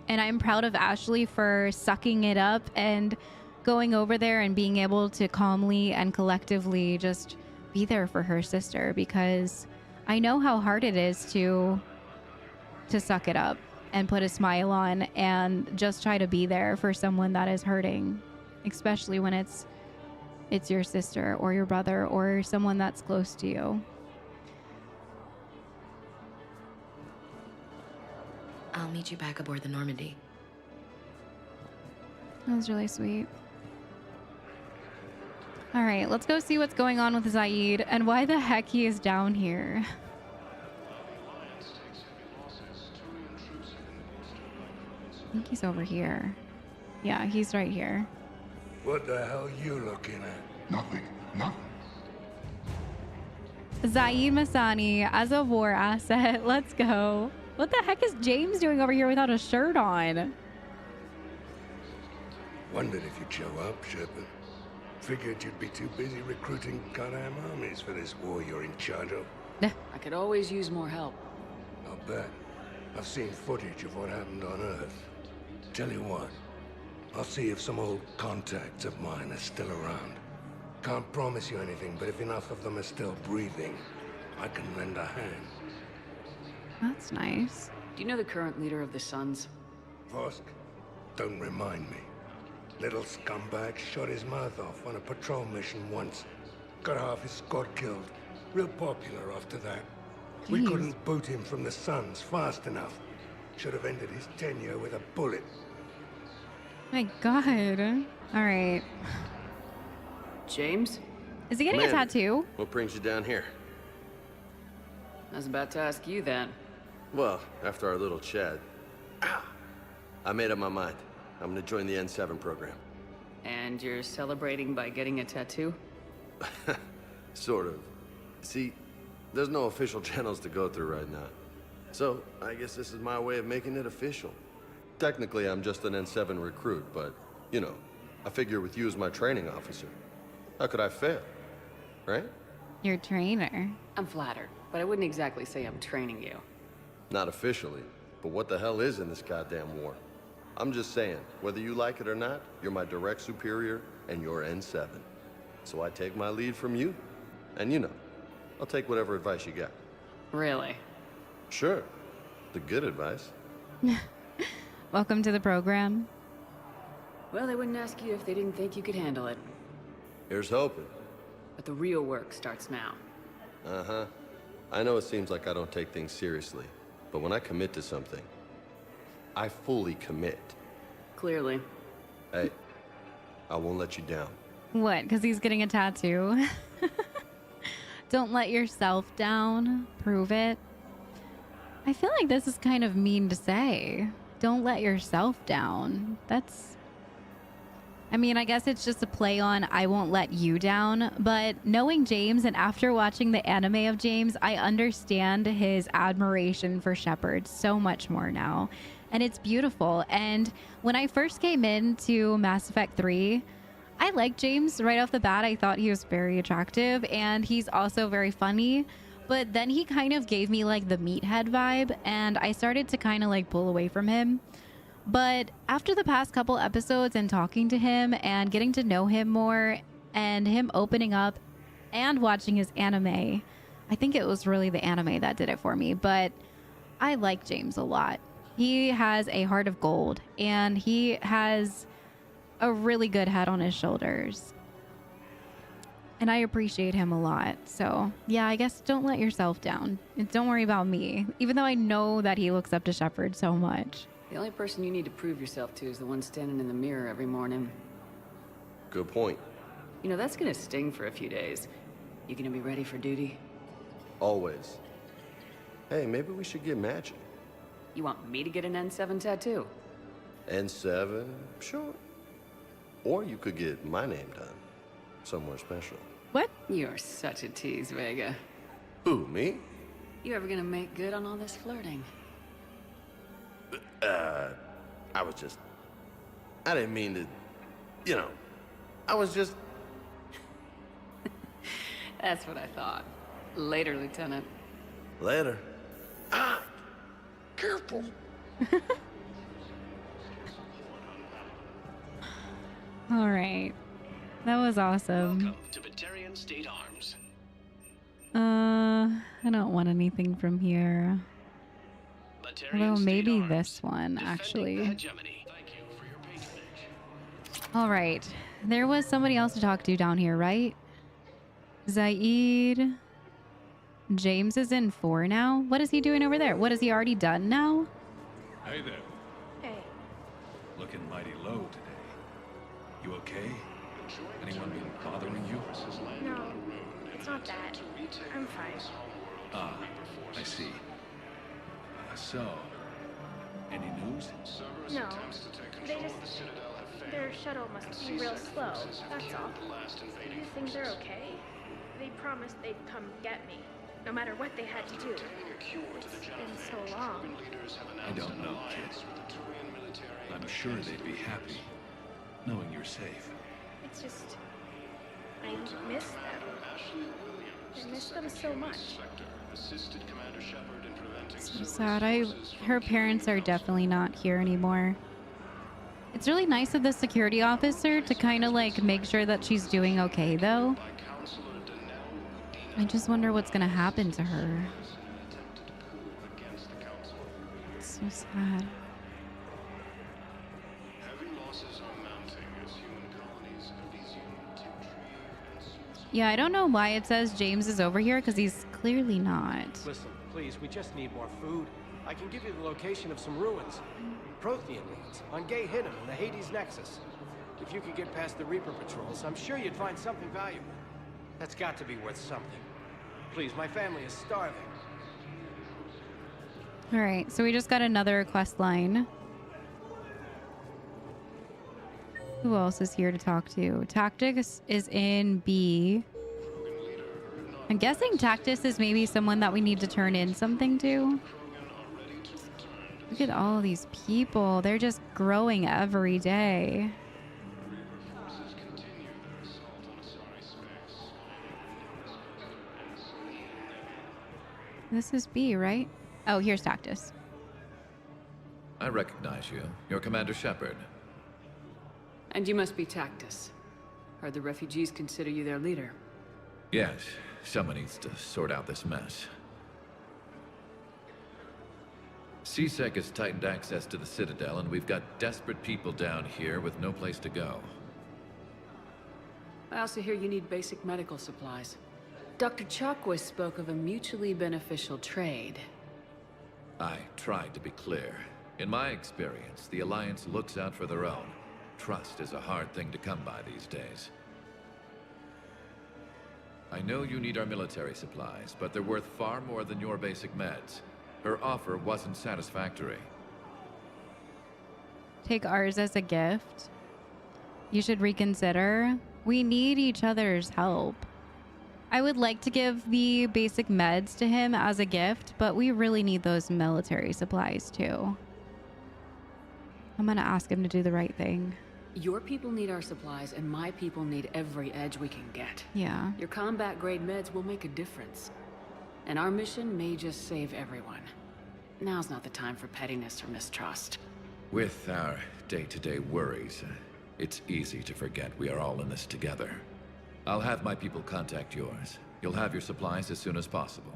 And I'm proud of Ashley for sucking it up and going over there and being able to calmly and collectively just be there for her sister, because I know how hard it is to suck it up and put a smile on and just try to be there for someone that is hurting, especially when it's your sister or your brother or someone that's close to you. I'll meet you back aboard the Normandy. That was really sweet. All right, let's go see what's going on with Zaid and why the heck he is down here. I think he's over here. Yeah, he's right here. What the hell are you looking at? Nothing. Nothing. Zaid Masani as a war asset. Let's go. What the heck is James doing over here without a shirt on? Wondered if you'd show up, Shepard. Figured you'd be too busy recruiting goddamn armies for this war you're in charge of. I could always use more help. I'll bet. I've seen footage of what happened on Earth. Tell you what, I'll see if some old contacts of mine are still around. Can't promise you anything, but if enough of them are still breathing, I can lend a hand. That's nice. Do you know the current leader of the Suns? Vosk? Don't remind me. Little scumbag shot his mouth off on a patrol mission once. Got half his squad killed. Real popular after that. We couldn't boot him from the Suns fast enough. Should have ended his tenure with a bullet. My God. All right. James? Is he getting a tattoo? What brings you down here? I was about to ask you that. Well, after our little chat, I made up my mind. I'm gonna join the N7 program. And you're celebrating by getting a tattoo? Sort of. See, there's no official channels to go through right now. So, I guess this is my way of making it official. Technically, I'm just an N7 recruit, but, you know, I figure with you as my training officer, how could I fail? Right? Your trainer. I'm flattered, but I wouldn't exactly say I'm training you. Not officially, but what the hell is in this goddamn war? I'm just saying, whether you like it or not, you're my direct superior, and you're N7. So I take my lead from you. And you know, I'll take whatever advice you got. Really? Sure. The good advice. Welcome to the program. Well, they wouldn't ask you if they didn't think you could handle it. Here's hoping. But the real work starts now. Uh-huh. I know it seems like I don't take things seriously, but when I commit to something, I fully commit. Clearly. Hey, I won't let you down. What? Because he's getting a tattoo? Don't let yourself down. Prove it. I feel like this is kind of mean to say. Don't let yourself down. That's... I mean, I guess it's just a play on I won't let you down, but knowing James and after watching the anime of James, I understand his admiration for Shepard so much more now. And it's beautiful. And when I first came into Mass Effect 3, I liked James right off the bat. I thought he was very attractive and he's also very funny. But then he kind of gave me like the meathead vibe and I started to kind of like pull away from him. But after the past couple episodes and talking to him and getting to know him more and him opening up and watching his anime, I think it was really the anime that did it for me. But I like James a lot. He has a heart of gold and he has a really good head on his shoulders. And I appreciate him a lot. So yeah, I guess don't let yourself down. And don't worry about me, even though I know that he looks up to Shepard so much. The only person you need to prove yourself to is the one standing in the mirror every morning. Good point. You know, that's gonna sting for a few days. You gonna be ready for duty? Always. Hey, maybe we should get matching. You want me to get an N7 tattoo? N7? Sure. Or you could get my name done. Somewhere special. What? You're such a tease, Vega. Who, me? You ever gonna make good on all this flirting? I didn't mean to, you know, I was just... That's what I thought. Later, Lieutenant. Later. Ah! Careful. All right. That was awesome. Welcome to Batarian State Arms. I don't want anything from here. Although maybe this one, actually. All right. There was somebody else to talk to down here, right? Zaid. James is in 4 now. What is he doing over there? What has he already done now? Hey there. Hey. Looking mighty low today. You okay? Anyone been bothering you? No, it's not that. I'm fine. Ah, I see. So, any news? No, their shuttle must be real slow, that's all. Do you think they're okay? They promised they'd come get me, no matter what they had to do. It's been so long. I don't know, kid. I'm sure they'd be happy, knowing you're safe. It's just... I miss them. I miss them so much. So sad. Her parents are definitely not here anymore. It's really nice of the security officer to kind of like make sure that she's doing okay, though. I just wonder what's gonna happen to her. It's so sad. Yeah, I don't know why it says James is over here, because he's clearly not. Listen, please, we just need more food. I can give you the location of some ruins. Prothean ruins on Gay Hidden in the Hades Nexus. If you could get past the Reaper patrols, I'm sure you'd find something valuable. That's got to be worth something. Please, my family is starving. All right, so we just got another quest line. Who else is here to talk to? Tactus is in B. I'm guessing Tactus is maybe someone that we need to turn in something to. Look at all these people. They're just growing every day. This is B, right? Oh, here's Tactus. I recognize you. You're Commander Shepard. And you must be Tactus. Heard the refugees consider you their leader. Yes, someone needs to sort out this mess. C-Sec has tightened access to the Citadel, and we've got desperate people down here with no place to go. I also hear you need basic medical supplies. Dr. Tactus spoke of a mutually beneficial trade. I tried to be clear. In my experience, the Alliance looks out for their own. Trust is a hard thing to come by these days. I know you need our military supplies, but they're worth far more than your basic meds. Her offer wasn't satisfactory. Take ours as a gift. You should reconsider. We need each other's help. I would like to give the basic meds to him as a gift, but we really need those military supplies too. I'm gonna ask him to do the right thing. Your people need our supplies, and my people need every edge we can get. Yeah. Your combat-grade meds will make a difference. And our mission may just save everyone. Now's not the time for pettiness or mistrust. With our day-to-day worries, it's easy to forget we are all in this together. I'll have my people contact yours. You'll have your supplies as soon as possible.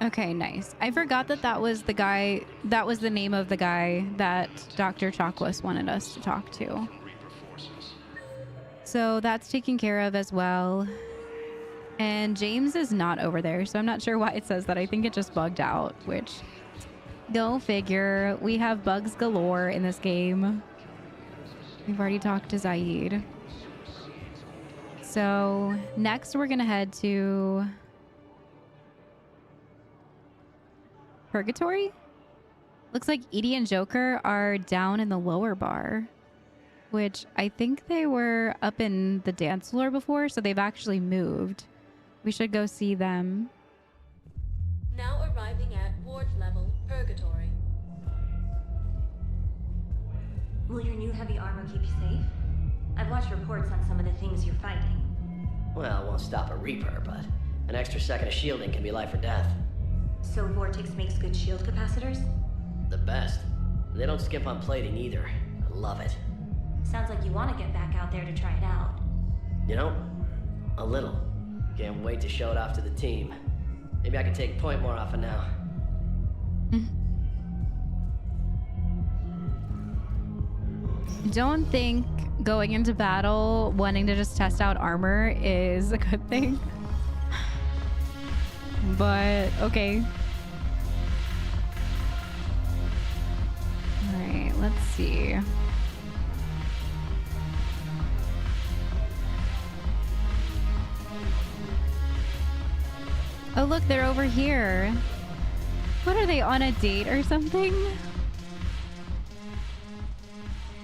Okay, nice. I forgot that that was the guy, that was the name of the guy that Dr. Tactus wanted us to talk to. So that's taken care of as well. And James is not over there, so I'm not sure why it says that. I think it just bugged out, which, go figure. We have bugs galore in this game. We've already talked to Zaid. So next we're gonna head to Purgatory? Looks like Edie and Joker are down in the lower bar, which I think they were up in the dance floor before, so they've actually moved. We should go see them. Now arriving at ward level Purgatory. Will your new heavy armor keep you safe? I've watched reports on some of the things you're fighting. Well, it won't stop a Reaper, but an extra second of shielding can be life or death. So Vortex makes good shield capacitors? The best. They don't skimp on plating either. I love it. Sounds like you want to get back out there to try it out. You know, a little. Can't wait to show it off to the team. Maybe I can take point more often now. Don't think going into battle wanting to just test out armor is a good thing. But okay. All right, let's see. Oh, look, they're over here. What are they, on a date or something?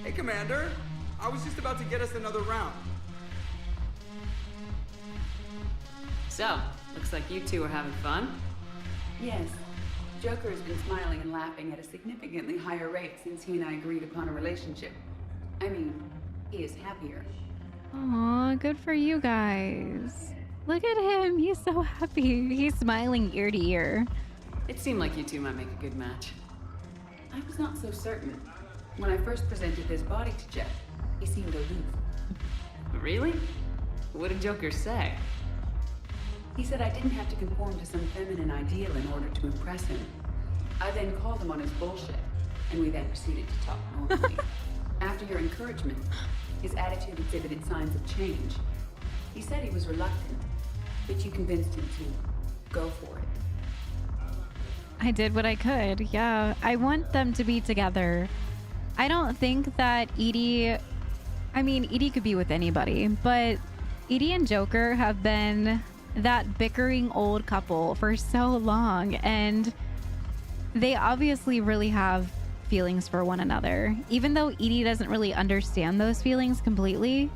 Hey, Commander. I was just about to get us another round. So, looks like you two are having fun. Yes. Joker has been smiling and laughing at a significantly higher rate since he and I agreed upon a relationship. I mean, he is happier. Aw, good for you guys. Look at him. He's so happy. He's smiling ear to ear. It seemed like you two might make a good match. I was not so certain. When I first presented this body to Jeff, he seemed aloof. Really? What did Joker say? He said I didn't have to conform to some feminine ideal in order to impress him. I then called him on his bullshit, and we then proceeded to talk normally. After your encouragement, his attitude exhibited signs of change. He said he was reluctant, but you convinced him to go for it. I did what I could. Yeah, I want them to be together. I don't think that Edie... I mean, Edie could be with anybody, but Edie and Joker have been that bickering old couple for so long, and they obviously really have feelings for one another. Even though Edie doesn't really understand those feelings completely,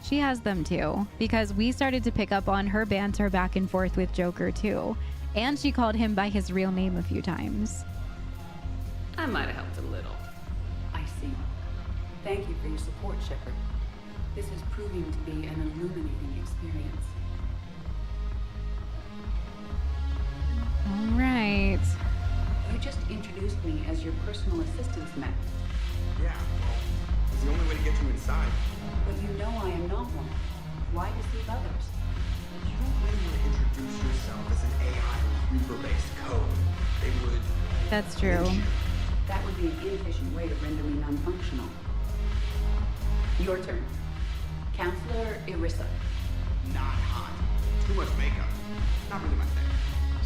she has them too, because we started to pick up on her banter back and forth with Joker too, and she called him by his real name a few times. I might have helped a little. I see. Thank you for your support, Shepard. This is proving to be an illuminating experience. All right. You just introduced me as your personal assistance, Matt. Yeah, well, it's the only way to get you inside. But you know I am not one. Why deceive others? You don't really want to introduce yourself as an AI with Reaper-based code. They would... That's true. That would be an inefficient way to render me non-functional. Your turn. Counselor Irissa. Not hot. Too much makeup. Not really my thing.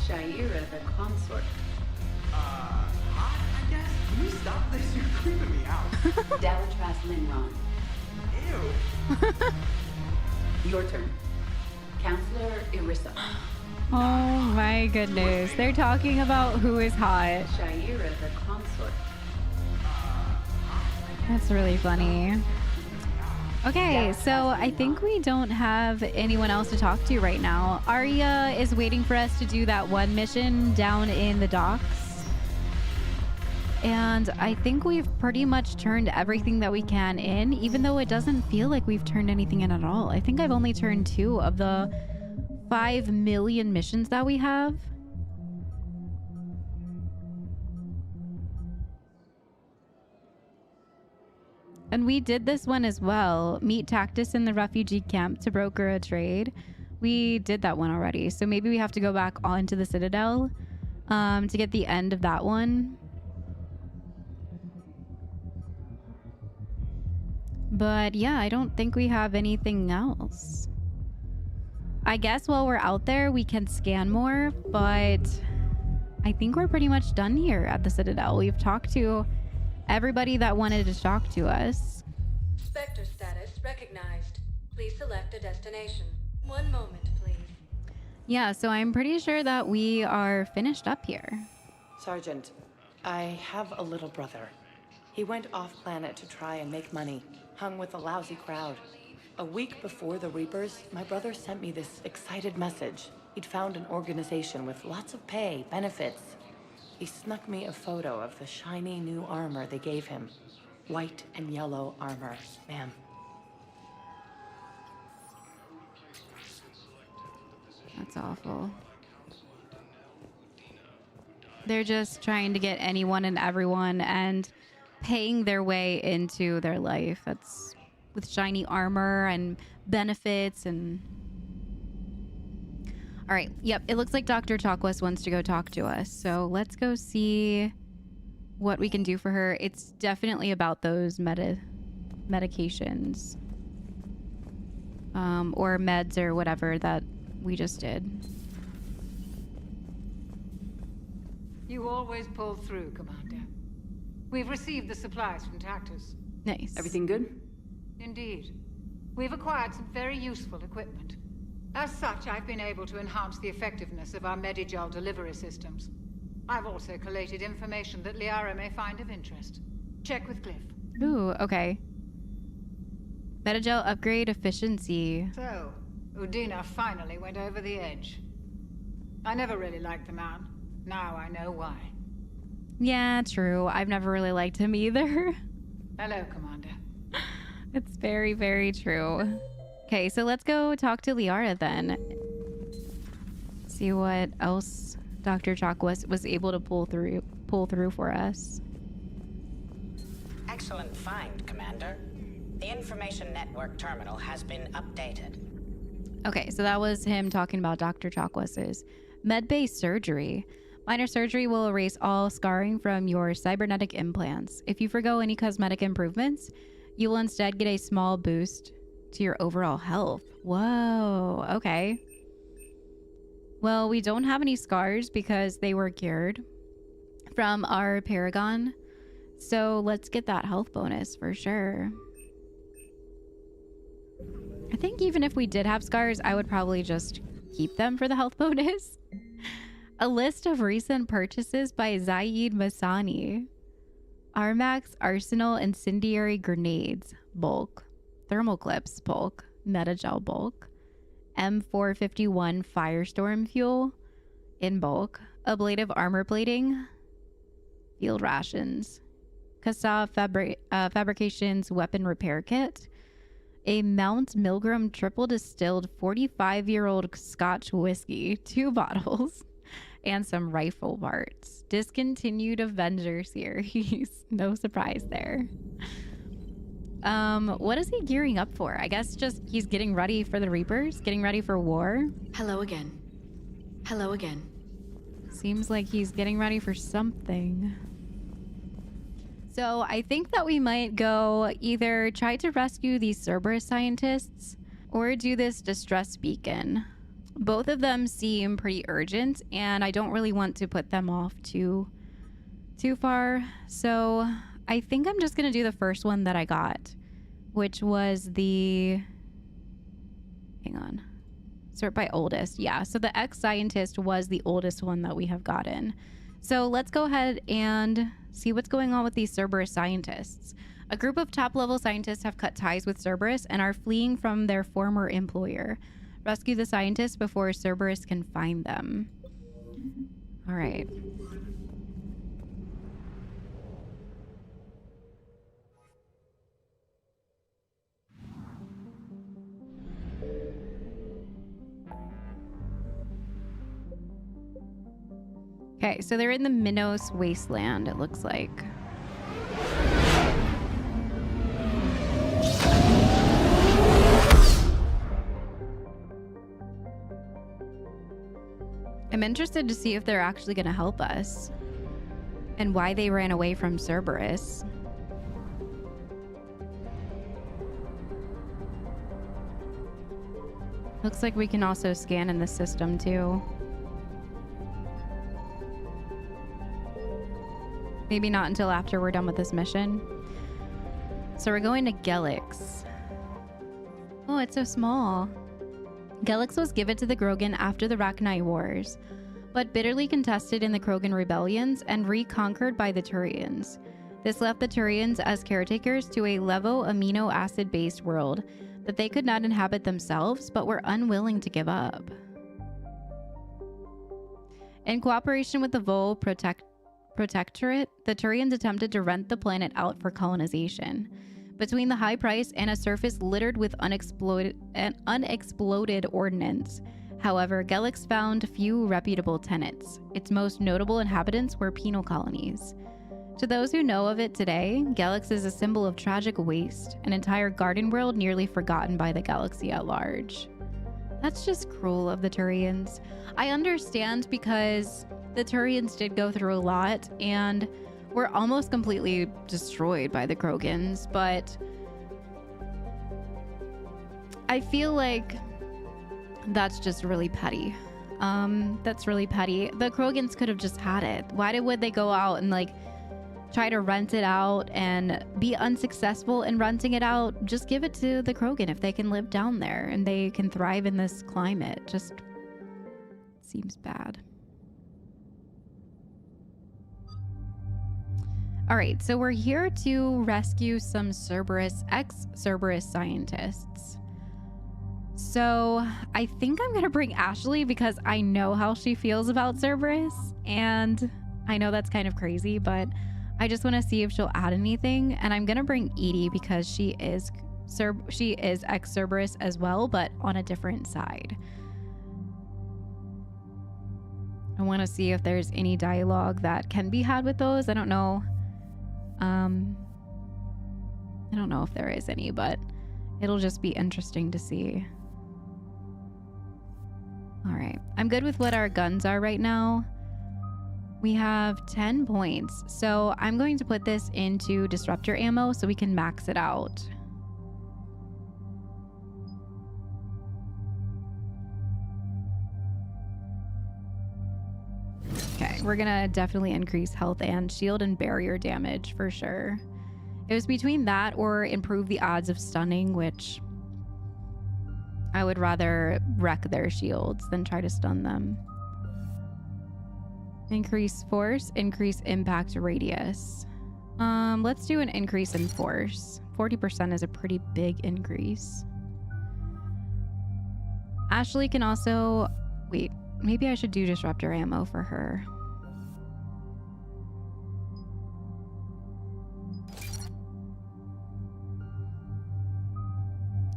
Shaira the consort. Hot, I guess? Can you stop this? You're creeping me out. Dalatras Linron. Ew. Your turn. Counselor Irissa. Oh my goodness. They're talking about who is hot. Shaira the consort. That's really funny. Okay, so I think we don't have anyone else to talk to right now. Arya is waiting for us to do that one mission down in the docks. And I think we've pretty much turned everything that we can in, even though it doesn't feel like we've turned anything in at all. I think I've only turned 2 of the 5 million missions that we have. And we did this one as well. Meet Tactus in the refugee camp to broker a trade. We did that one already. So maybe we have to go back onto the Citadel to get the end of that one. But yeah, I don't think we have anything else. I guess while we're out there, we can scan more, but I think we're pretty much done here at the Citadel. We've talked to everybody that wanted to talk to us. Spectre status recognized. Please select a destination. One moment, please. Yeah, so I'm pretty sure that we are finished up here. Sergeant, I have a little brother. He went off-planet to try and make money, hung with a lousy crowd. A week before the Reapers, my brother sent me this excited message. He'd found an organization with lots of pay, benefits. He snuck me a photo of the shiny new armor they gave him. White and yellow armor, ma'am. That's awful. They're just trying to get anyone and everyone and paying their way into their life. That's with shiny armor and benefits and... All right. Yep. It looks like Dr. Chalkwes wants to go talk to us. So let's go see what we can do for her. It's definitely about those medications. Or meds or whatever that we just did. You always pull through, Commander. We've received the supplies from Tactus. Nice. Everything good? Indeed. We've acquired some very useful equipment. As such, I've been able to enhance the effectiveness of our Medigel delivery systems. I've also collated information that Liara may find of interest. Check with Cliff. Ooh, okay. Medigel upgrade efficiency. So, Udina finally went over the edge. I never really liked the man. Now I know why. Yeah, true. I've never really liked him either. Hello, Commander. It's very, very true. Okay, so let's go talk to Liara then. See what else Dr. Chalkwes was able to pull through for us. Excellent find, Commander. The information network terminal has been updated. Okay, so that was him talking about Dr. Chakwas' med-based surgery. Minor surgery will erase all scarring from your cybernetic implants. If you forgo any cosmetic improvements, you will instead get a small boost to your overall health. Whoa, okay. Well, we don't have any scars because they were cured from our Paragon. So let's get that health bonus for sure. I think even if we did have scars, I would probably just keep them for the health bonus. A list of recent purchases by Zaid Masani. Armax Arsenal Incendiary Grenades, bulk. Thermal Clips, bulk. Metagel, bulk. M451 Firestorm Fuel, in bulk. Ablative Armor Plating. Field Rations. Kassav Fabrications Weapon Repair Kit. A Mount Milgram triple distilled 45-year-old Scotch whiskey, 2 bottles, and some rifle parts. Discontinued Avenger series. No surprise there. What is he gearing up for? I guess just he's getting ready for the Reapers, getting ready for war. Hello again. Hello again. Seems like he's getting ready for something. So I think that we might go either try to rescue these Cerberus scientists or do this distress beacon. Both of them seem pretty urgent and I don't really want to put them off too far. So I think I'm just going to do the first one that I got, which was the... Hang on. Sort by oldest. Yeah, so the ex-scientist was the oldest one that we have gotten. So let's go ahead and see what's going on with these Cerberus scientists. A group of top-level scientists have cut ties with Cerberus and are fleeing from their former employer. Rescue the scientists before Cerberus can find them. All right. Okay, so they're in the Minos Wasteland, it looks like. I'm interested to see if they're actually going to help us and why they ran away from Cerberus. Looks like we can also scan in the system too. Maybe not until after we're done with this mission. So we're going to Gelix. Oh, it's so small. Gelix was given to the Krogan after the Rachni Wars, but bitterly contested in the Krogan rebellions and reconquered by the Turians. This left the Turians as caretakers to a levo amino acid-based world that they could not inhabit themselves, but were unwilling to give up. In cooperation with the Vol Protectorate, the Turians attempted to rent the planet out for colonization. Between the high price and a surface littered with unexploded ordnance, however, Gelix found few reputable tenants. Its most notable inhabitants were penal colonies. To those who know of it today, Gelix is a symbol of tragic waste, an entire garden world nearly forgotten by the galaxy at large. That's just cruel of the Turians. I understand because the Turians did go through a lot and were almost completely destroyed by the Krogans, but I feel like that's just really petty. That's really petty. The Krogans could have just had it. Why would they go out and like try to rent it out and be unsuccessful in renting it out? Just give it to the Krogan if they can live down there and they can thrive in this climate. Just seems bad. All right, so we're here to rescue some ex-Cerberus scientists. So I think I'm gonna bring Ashley because I know how she feels about Cerberus, and I know that's kind of crazy, but I just want to see if she'll add anything. And I'm gonna bring Edie because she is ex-Cerberus as well, but on a different side. I want to see if there's any dialogue that can be had with those. I don't know. I don't know if there is any, but it'll just be interesting to see. All right. I'm good with what our guns are right now. We have 10 points. So I'm going to put this into disruptor ammo so we can max it out. Okay, we're gonna definitely increase health and shield and barrier damage for sure. It was between that or improve the odds of stunning, which I would rather wreck their shields than try to stun them. Increase force, increase impact radius. Let's do an increase in force. 40% is a pretty big increase. Ashley can also... Wait, maybe I should do disruptor ammo for her.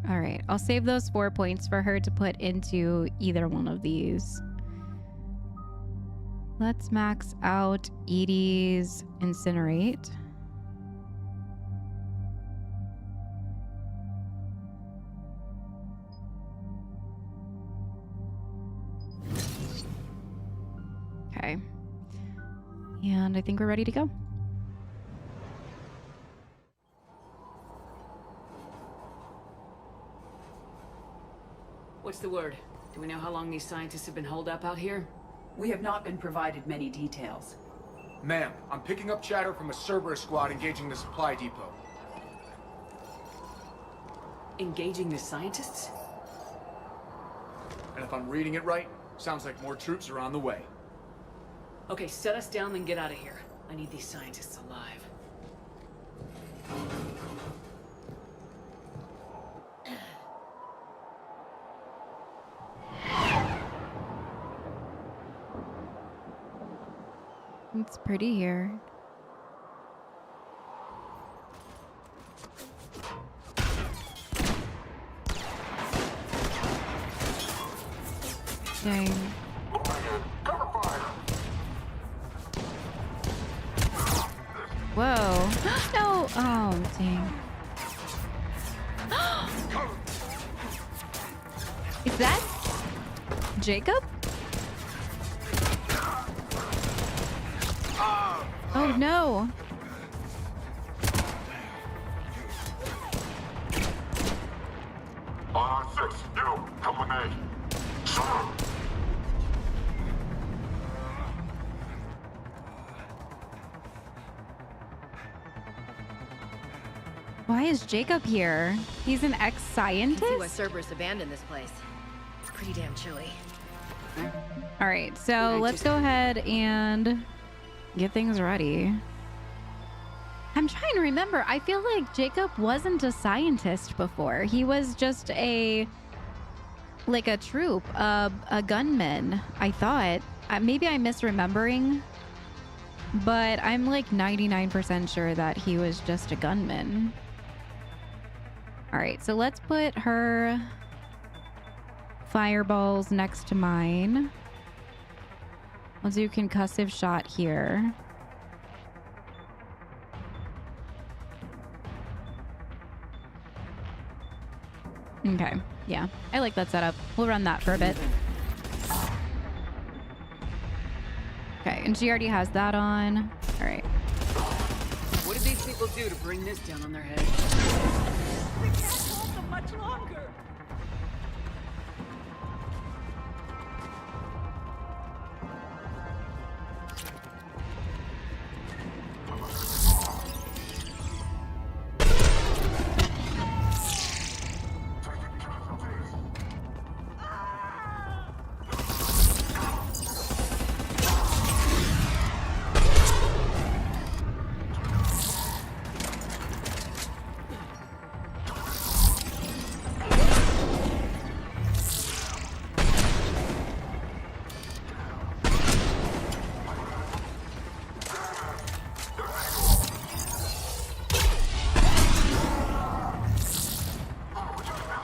All right, I'll save those 4 points for her to put into either one of these. Let's max out Edie's Incinerate. Okay. And I think we're ready to go. What's the word? Do we know how long these scientists have been holed up out here? We have not been provided many details. Ma'am, I'm picking up chatter from a Cerberus squad engaging the supply depot. Engaging the scientists? And if I'm reading it right, sounds like more troops are on the way. Okay, set us down, then get out of here. I need these scientists alive. It's pretty here. Dang. Whoa. No. Oh, dang. Is that Jacob? Oh no. R6, you, come with me. Why is Jacob here? He's an ex-scientist? I can see why Cerberus abandoned this place. It's pretty damn chilly. All right, so let's go ahead and get things ready. I'm trying to remember. I feel like Jacob wasn't a scientist before. He was just a troop, a gunman, I thought. Maybe I'm misremembering, but I'm like 99% sure that he was just a gunman. All right, so let's put her fireballs next to mine. I'll do concussive shot here. Okay, yeah, I like that setup. We'll run that for a bit. Okay, and she already has that on. All right. What did these people do to bring this down on their head? We can't hold them much longer.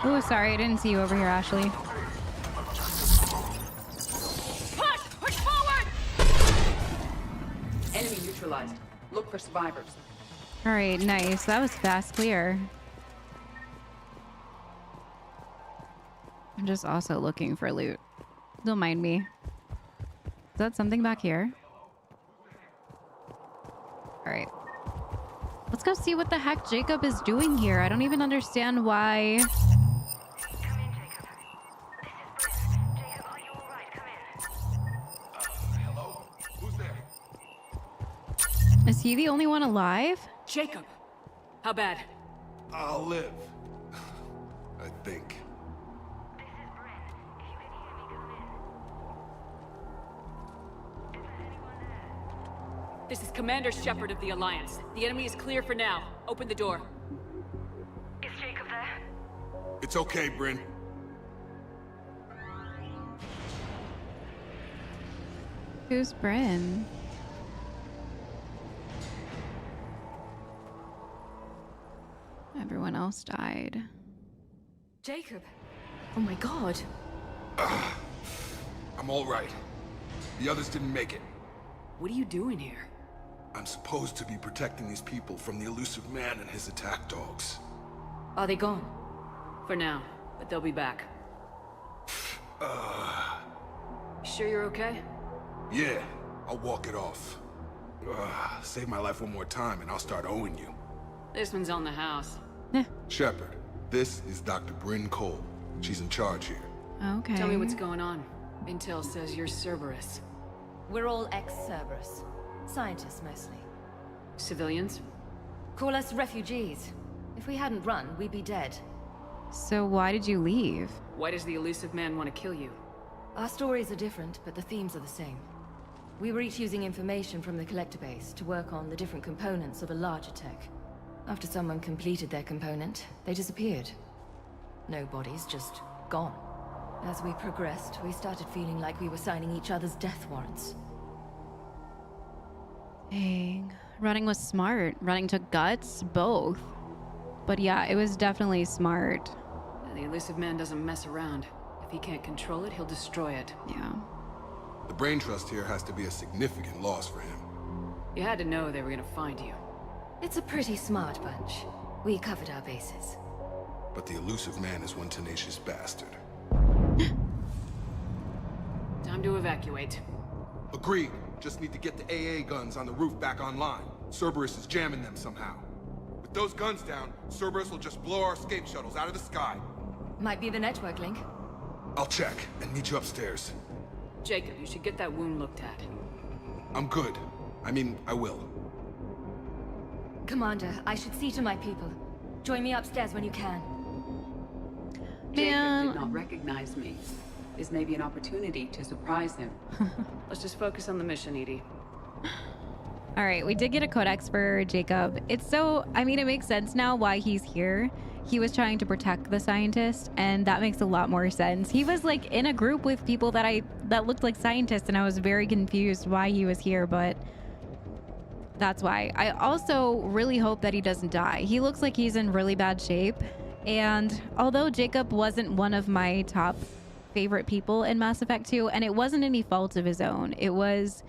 Oh, sorry, I didn't see you over here, Ashley. Enemy neutralized. Look for survivors. All right, nice. That was fast clear. I'm just also looking for loot. Don't mind me. Is that something back here? All right. Let's go see what the heck Jacob is doing here. I don't even understand why. Hello? Who's there? Is he the only one alive? Jacob! How bad? I'll live. I think. This is Commander Shepard of the Alliance. The enemy is clear for now. Open the door. Is Jacob there? It's okay, Bryn. Who's Bryn? Everyone else died. Jacob! Oh my god. I'm all right. The others didn't make it. What are you doing here? I'm supposed to be protecting these people from the elusive man and his attack dogs. Are they gone? For now, but they'll be back. Sure you're okay? Yeah, I'll walk it off. Save my life one more time and I'll start owing you. This one's on the house. Shepard, this is Dr. Bryn Cole. She's in charge here. Okay. Tell me what's going on. Intel says you're Cerberus. We're all ex-Cerberus. Scientists, mostly. Civilians? Call us refugees. If we hadn't run, we'd be dead. So why did you leave? Why does the elusive man want to kill you? Our stories are different, but the themes are the same. We were each using information from the collector base to work on the different components of a larger tech. After someone completed their component, they disappeared. No bodies, just gone. As we progressed, we started feeling like we were signing each other's death warrants. Dang. Running was smart. Running took guts, both. But yeah, it was definitely smart. The elusive man doesn't mess around. If he can't control it, he'll destroy it. Yeah. The brain trust here has to be a significant loss for him. You had to know they were gonna find you. It's a pretty smart bunch. We covered our bases. But the elusive man is one tenacious bastard. Time to evacuate. Agreed. Just need to get the AA guns on the roof back online. Cerberus is jamming them somehow. With those guns down, Cerberus will just blow our escape shuttles out of the sky. Might be the network link. I'll check and meet you upstairs. Jacob, you should get that wound looked at. I'm good. I mean, I will. Commander, I should see to my people. Join me upstairs when you can. Jacob did not recognize me. This may be an opportunity to surprise him. Let's just focus on the mission, Edie. All right, we did get a codex for Jacob. It's so, I mean, it makes sense now why he's here. He was trying to protect the scientist, and that makes a lot more sense. He was like in a group with people that looked like scientists, and I was very confused why he was here, but that's why. I also really hope that he doesn't die. He looks like he's in really bad shape, and although Jacob wasn't one of my top favorite people in Mass Effect 2, and it wasn't any fault of his own. It was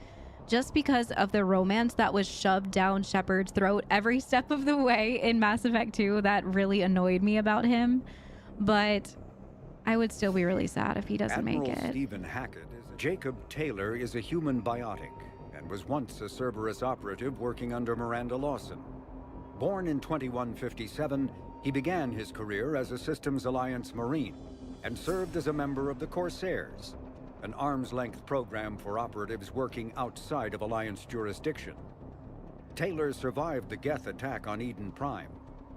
just because of the romance that was shoved down Shepard's throat every step of the way in Mass Effect 2 that really annoyed me about him. But I would still be really sad if he doesn't make it. Stephen Hackett Jacob Taylor is a human biotic and was once a Cerberus operative working under Miranda Lawson. Born in 2157, he began his career as a Systems Alliance Marine and served as a member of the Corsairs, an arm's-length program for operatives working outside of Alliance jurisdiction. Taylor survived the Geth attack on Eden Prime,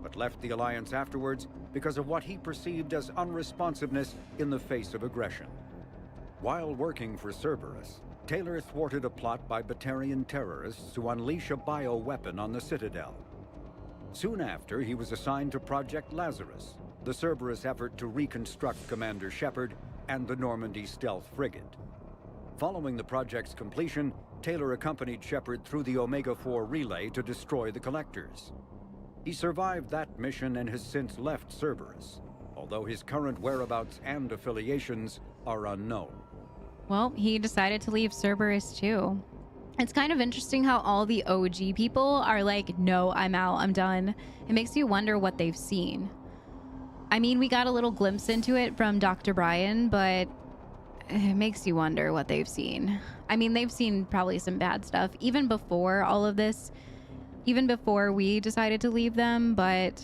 but left the Alliance afterwards because of what he perceived as unresponsiveness in the face of aggression. While working for Cerberus, Taylor thwarted a plot by Batarian terrorists to unleash a bioweapon on the Citadel. Soon after, he was assigned to Project Lazarus, the Cerberus effort to reconstruct Commander Shepard and the Normandy stealth frigate. Following the project's completion, Taylor accompanied Shepard through the Omega-4 relay to destroy the Collectors. He survived that mission and has since left Cerberus, although his current whereabouts and affiliations are unknown. Well, he decided to leave Cerberus too. It's kind of interesting how all the OG people are like, no, I'm out, I'm done. It makes you wonder what they've seen. I mean, we got a little glimpse into it from Dr. Brian, but it makes you wonder what they've seen. I mean, they've seen probably some bad stuff even before all of this, even before we decided to leave them, but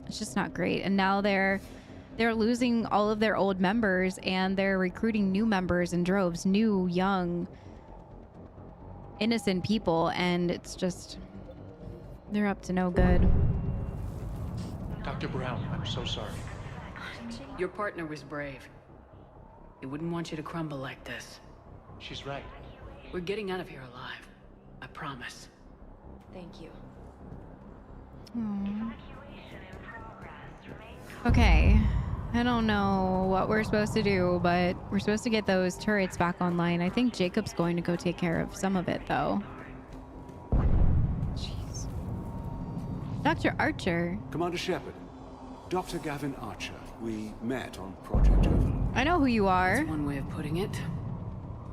it's just not great. And now they're losing all of their old members, and they're recruiting new members in droves, new, young, innocent people, and it's just, they're up to no good. Dr. Brown, I'm so sorry. Your partner was brave. He wouldn't want you to crumble like this. She's right. We're getting out of here alive. I promise. Thank you. Okay. I don't know what we're supposed to do, but we're supposed to get those turrets back online. I think Jacob's going to go take care of some of it, though. Jeez. Dr. Archer. Commander Shepard. Dr. Gavin Archer. We met on Project Overlord. I know who you are. That's one way of putting it.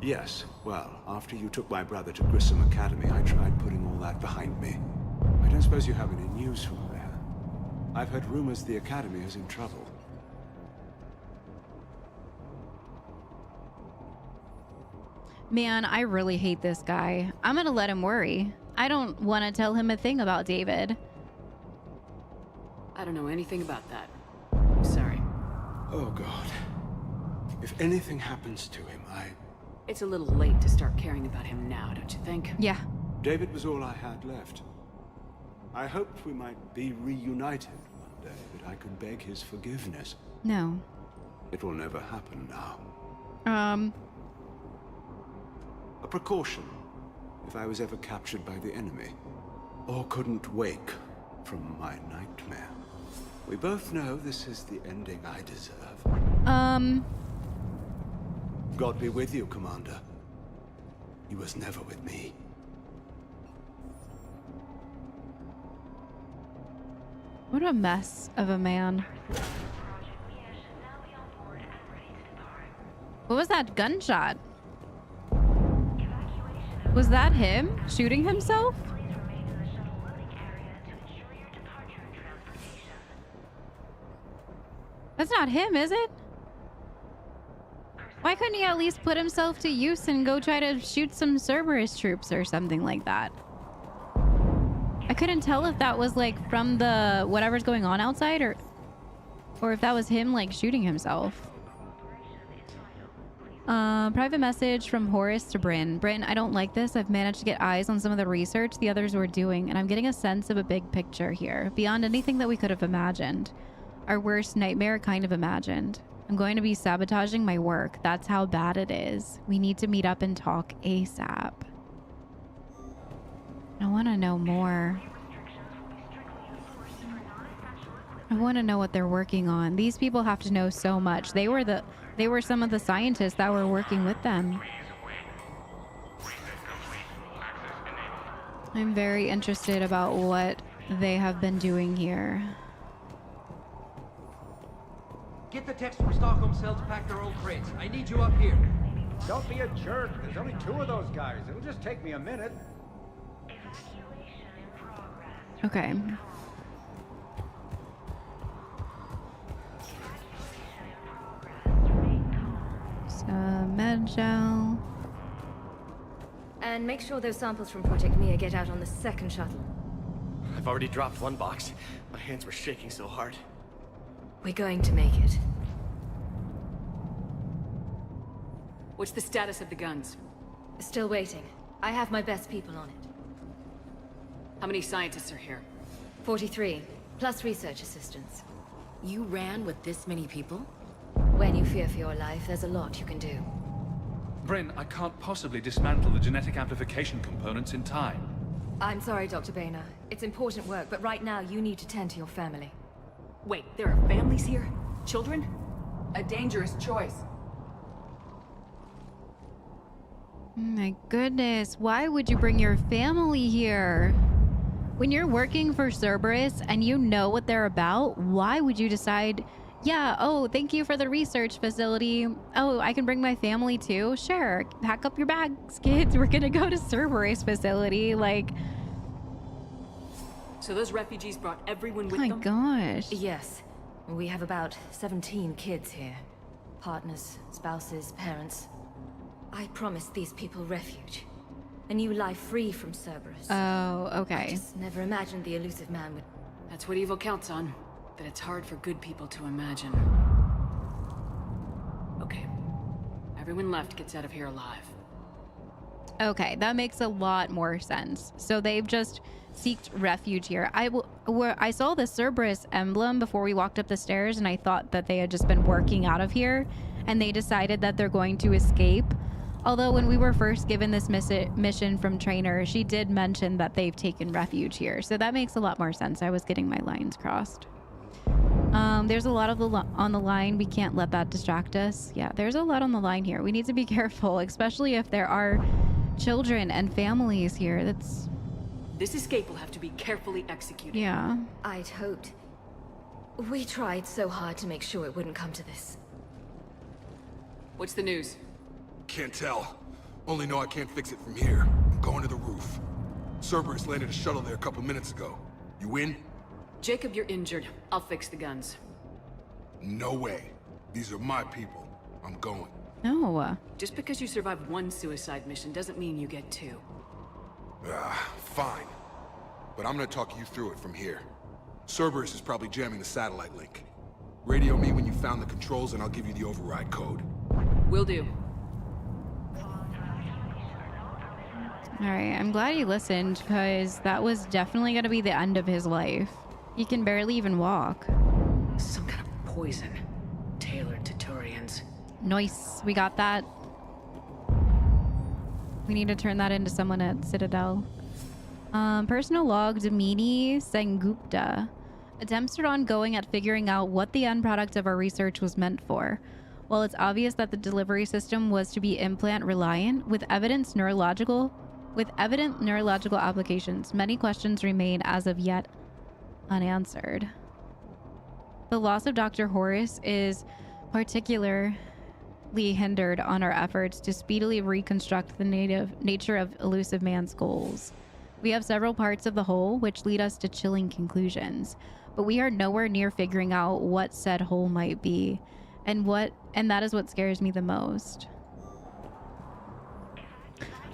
Yes. Well, after you took my brother to Grissom Academy, I tried putting all that behind me. I don't suppose you have any news from there. I've heard rumors the Academy is in trouble. Man, I really hate this guy. I'm gonna let him worry. I don't want to tell him a thing about David. I don't know anything about that. I'm sorry. Oh, God. If anything happens to him, It's a little late to start caring about him now, don't you think? Yeah. David was all I had left. I hoped we might be reunited one day, that I could beg his forgiveness. No. It will never happen now. A precaution, if I was ever captured by the enemy, or couldn't wake from my nightmare. We both know this is the ending I deserve. God be with you, Commander. He was never with me. What a mess of a man. What was that gunshot? Was that him shooting himself? That's not him, is it? Why couldn't he at least put himself to use and go try to shoot some Cerberus troops or something like that? I couldn't tell if that was like from the whatever's going on outside or if that was him like shooting himself. Private message from Horace to Bryn. Bryn, I don't like this. I've managed to get eyes on some of the research the others were doing, and I'm getting a sense of a big picture here, beyond anything that we could have imagined. Our worst nightmare kind of imagined. I'm going to be sabotaging my work. That's how bad it is. We need to meet up and talk ASAP. I want to know more. I want to know what they're working on. These people have to know so much. They were some of the scientists that were working with them. I'm very interested about what they have been doing here. Get the techs from Stockholm cell to pack their old crates. I need you up here. Don't be a jerk. There's only 2 of those guys. It'll just take me a minute. Okay. Med gel. And make sure those samples from Project Mia get out on the second shuttle. I've already dropped 1 box. My hands were shaking so hard. We're going to make it. What's the status of the guns? Still waiting. I have my best people on it. How many scientists are here? 43, plus research assistants. You ran with this many people? When you fear for your life, there's a lot you can do. Bryn, I can't possibly dismantle the genetic amplification components in time. I'm sorry, Dr. Boehner. It's important work, but right now you need to tend to your family. Wait, there are families here? Children? A dangerous choice. My goodness, why would you bring your family here? When you're working for Cerberus and you know what they're about, why would you decide Yeah, oh, thank you for the research facility. Oh, I can bring my family too? Sure, pack up your bags, kids. We're gonna go to Cerberus facility, like... So those refugees brought everyone with them? them? Oh my gosh. Yes. We have about 17 kids here. Partners, spouses, parents. I promised these people refuge. A new life free from Cerberus. Oh, okay. I just never imagined the elusive man would... That's what evil counts on. That it's hard for good people to imagine. Okay. Everyone left gets out of here alive. Okay, that makes a lot more sense. So they've just seeked refuge here. I saw the Cerberus emblem before we walked up the stairs, and I thought that they had just been working out of here, and they decided that they're going to escape. Although when we were first given this mission from Trainer, she did mention that they've taken refuge here. So that makes a lot more sense. I was getting my lines crossed. There's a lot on the line. We can't let that distract us. Yeah, there's a lot on the line here. We need to be careful, especially if there are children and families here. This escape will have to be carefully executed. Yeah. I'd hoped. We tried so hard to make sure it wouldn't come to this. What's the news? Can't tell. Only know I can't fix it from here. I'm going to the roof. Cerberus landed a shuttle there a couple minutes ago. You in? Jacob, you're injured. I'll fix the guns. No way. These are my people. I'm going. No. Just because you survived one suicide mission doesn't mean you get two. Fine. But I'm gonna talk you through it from here. Cerberus is probably jamming the satellite link. Radio me when you found the controls and I'll give you the override code. Will do. Alright, I'm glad he listened, because that was definitely going to be the end of his life. He can barely even walk. Some kind of poison. Tailored to Turians. Nice. We got that. We need to turn that into someone at Citadel. Personal log, Damini Sengupta. Attempts are ongoing at figuring out what the end product of our research was meant for. While it's obvious that the delivery system was to be implant reliant, with evident neurological applications, many questions remain as of yet unanswered. The loss of Dr. Horus is particularly hindered on our efforts to speedily reconstruct the nature of elusive man's goals. We have several parts of the whole which lead us to chilling conclusions, but we are nowhere near figuring out what said whole might be, and that is what scares me the most.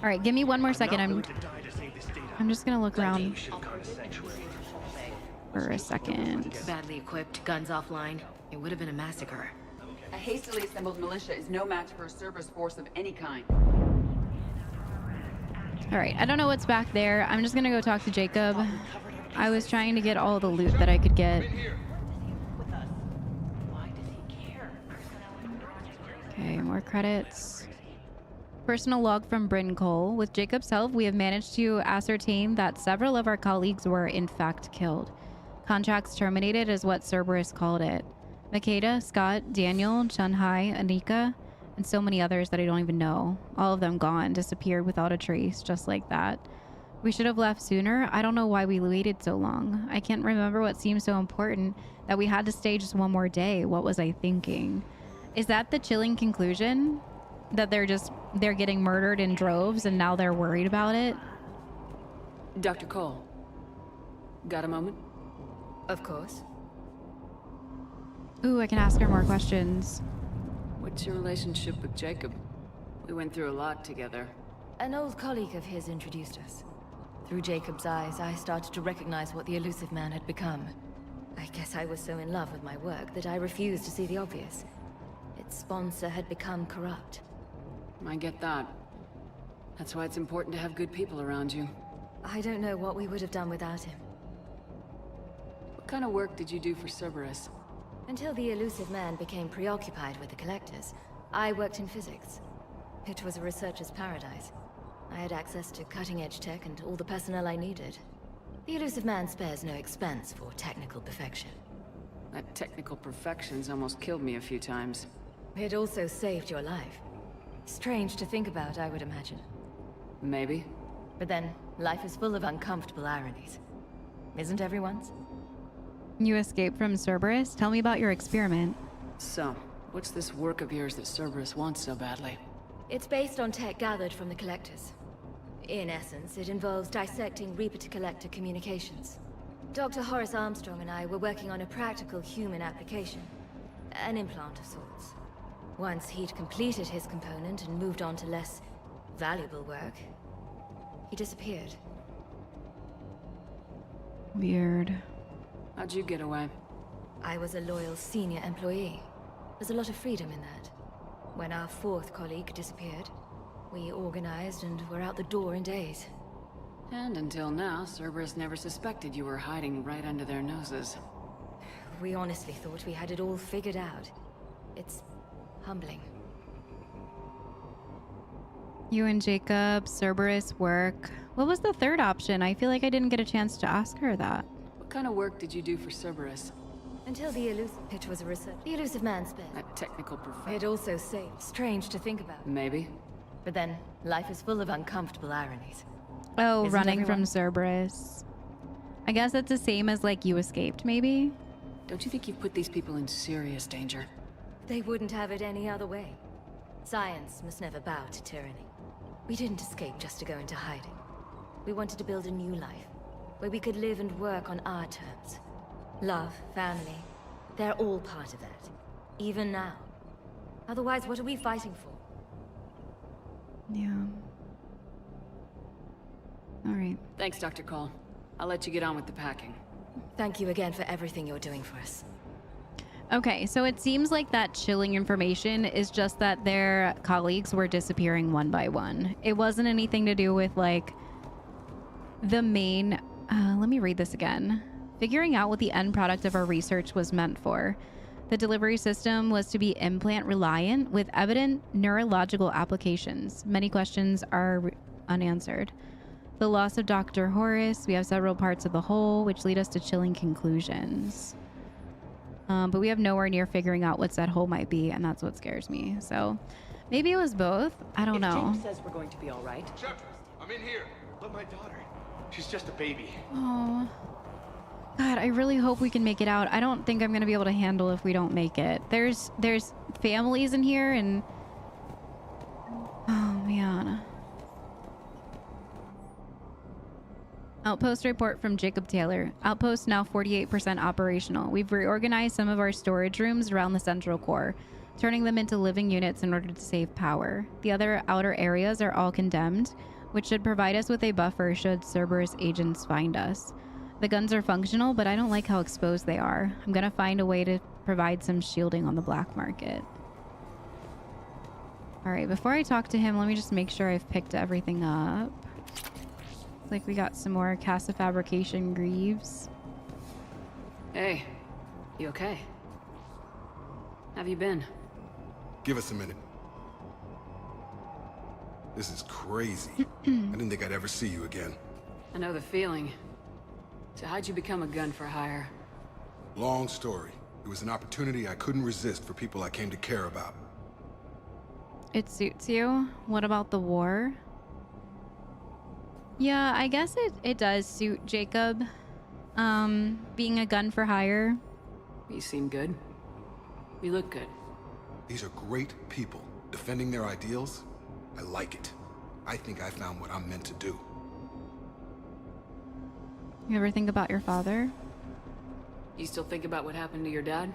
All right, give me one more second. I'm just gonna look around for a second. Badly equipped, guns offline. It would have been a massacre. A hastily assembled militia is no match for a Cerberus force of any kind. All right, I don't know what's back there. I'm just gonna go talk to Jacob. I was trying to get all the loot that I could get. Okay, more credits. Personal log from Bryn Cole. With Jacob's help, we have managed to ascertain that several of our colleagues were in fact killed. Contracts terminated is what Cerberus called it. Makeda, Scott, Daniel, Chunhai, Anika, and so many others that I don't even know. All of them gone, disappeared without a trace, just like that. We should have left sooner. I don't know why we waited so long. I can't remember what seemed so important that we had to stay just one more day. What was I thinking? Is that the chilling conclusion? That they're getting murdered in droves and now they're worried about it? Dr. Cole, got a moment? Of course. Ooh, I can ask her more questions. What's your relationship with Jacob? We went through a lot together. An old colleague of his introduced us. Through Jacob's eyes, I started to recognize what the elusive man had become. I guess I was so in love with my work that I refused to see the obvious. Its sponsor had become corrupt. I get that. That's why it's important to have good people around you. I don't know what we would have done without him. What kind of work did you do for Cerberus? Until the elusive man became preoccupied with the collectors, I worked in physics. It was a researcher's paradise. I had access to cutting-edge tech and all the personnel I needed. The elusive man spares no expense for technical perfection. That technical perfection's almost killed me a few times. It also saved your life. Strange to think about, I would imagine. Maybe. But then, life is full of uncomfortable ironies. Isn't everyone's? You escaped from Cerberus? Tell me about your experiment. So, what's this work of yours that Cerberus wants so badly? It's based on tech gathered from the Collectors. In essence, it involves dissecting Reaper-to-Collector communications. Dr. Horace Armstrong and I were working on a practical human application. An implant of sorts. Once he'd completed his component and moved on to less valuable work, he disappeared. Weird. How'd you get away? I was a loyal senior employee. There's a lot of freedom in that. When our fourth colleague disappeared, we organized and were out the door in days. And until now, Cerberus never suspected you were hiding right under their noses. We honestly thought we had it all figured out. It's humbling. You and Jacob, Cerberus work. What was the third option? I feel like I didn't get a chance to ask her that. What kind of work did you do for Cerberus? Until the elusive pitch was a research. The elusive man spent. A technical professor. It also saved. Strange to think about. Maybe. But then, life is full of uncomfortable ironies. Oh, Isn't running everyone? from Cerberus. I guess it's the same as like you escaped, maybe? Don't you think you've put these people in serious danger? They wouldn't have it any other way. Science must never bow to tyranny. We didn't escape just to go into hiding. We wanted to build a new life, where we could live and work on our terms. Love, family, they're all part of that. Even now. Otherwise, what are we fighting for? Yeah. All right. Thanks, Dr. Cole. I'll let you get on with the packing. Thank you again for everything you're doing for us. Okay, so it seems like that chilling information is just that their colleagues were disappearing one by one. It wasn't anything to do with like the main, let me read this again. Figuring out what the end product of our research was meant for. The delivery system was to be implant reliant with evident neurological applications. Many questions are unanswered. The loss of Dr. Horace, we have several parts of the whole, which lead us to chilling conclusions. But we have nowhere near figuring out what that hole might be, and that's what scares me. So maybe it was both. I don't know. James says we're going to be all right. Shepard, I'm in here. But my daughter, she's just a baby. Oh. God, I really hope we can make it out. I don't think I'm going to be able to handle if we don't make it. There's families in here, and... Oh, man. Outpost report from Jacob Taylor. Outpost now 48% operational. We've reorganized some of our storage rooms around the central core, turning them into living units in order to save power. The other outer areas are all condemned, which should provide us with a buffer should Cerberus agents find us. The guns are functional, but I don't like how exposed they are. I'm gonna find a way to provide some shielding on the black market. All right, before I talk to him, let me just make sure I've picked everything up. Looks like we got some more Casa Fabrication Greaves. Hey, you okay? Have you been? Give us a minute. This is crazy. I didn't think I'd ever see you again. I know the feeling. So how'd you become a gun for hire? Long story. It was an opportunity I couldn't resist for people I came to care about. It suits you. What about the war? Yeah, I guess it does suit Jacob. Being a gun for hire. You seem good. You look good. These are great people. Defending their ideals, I like it. I think I found what I'm meant to do. You ever think about your father? You still think about what happened to your dad?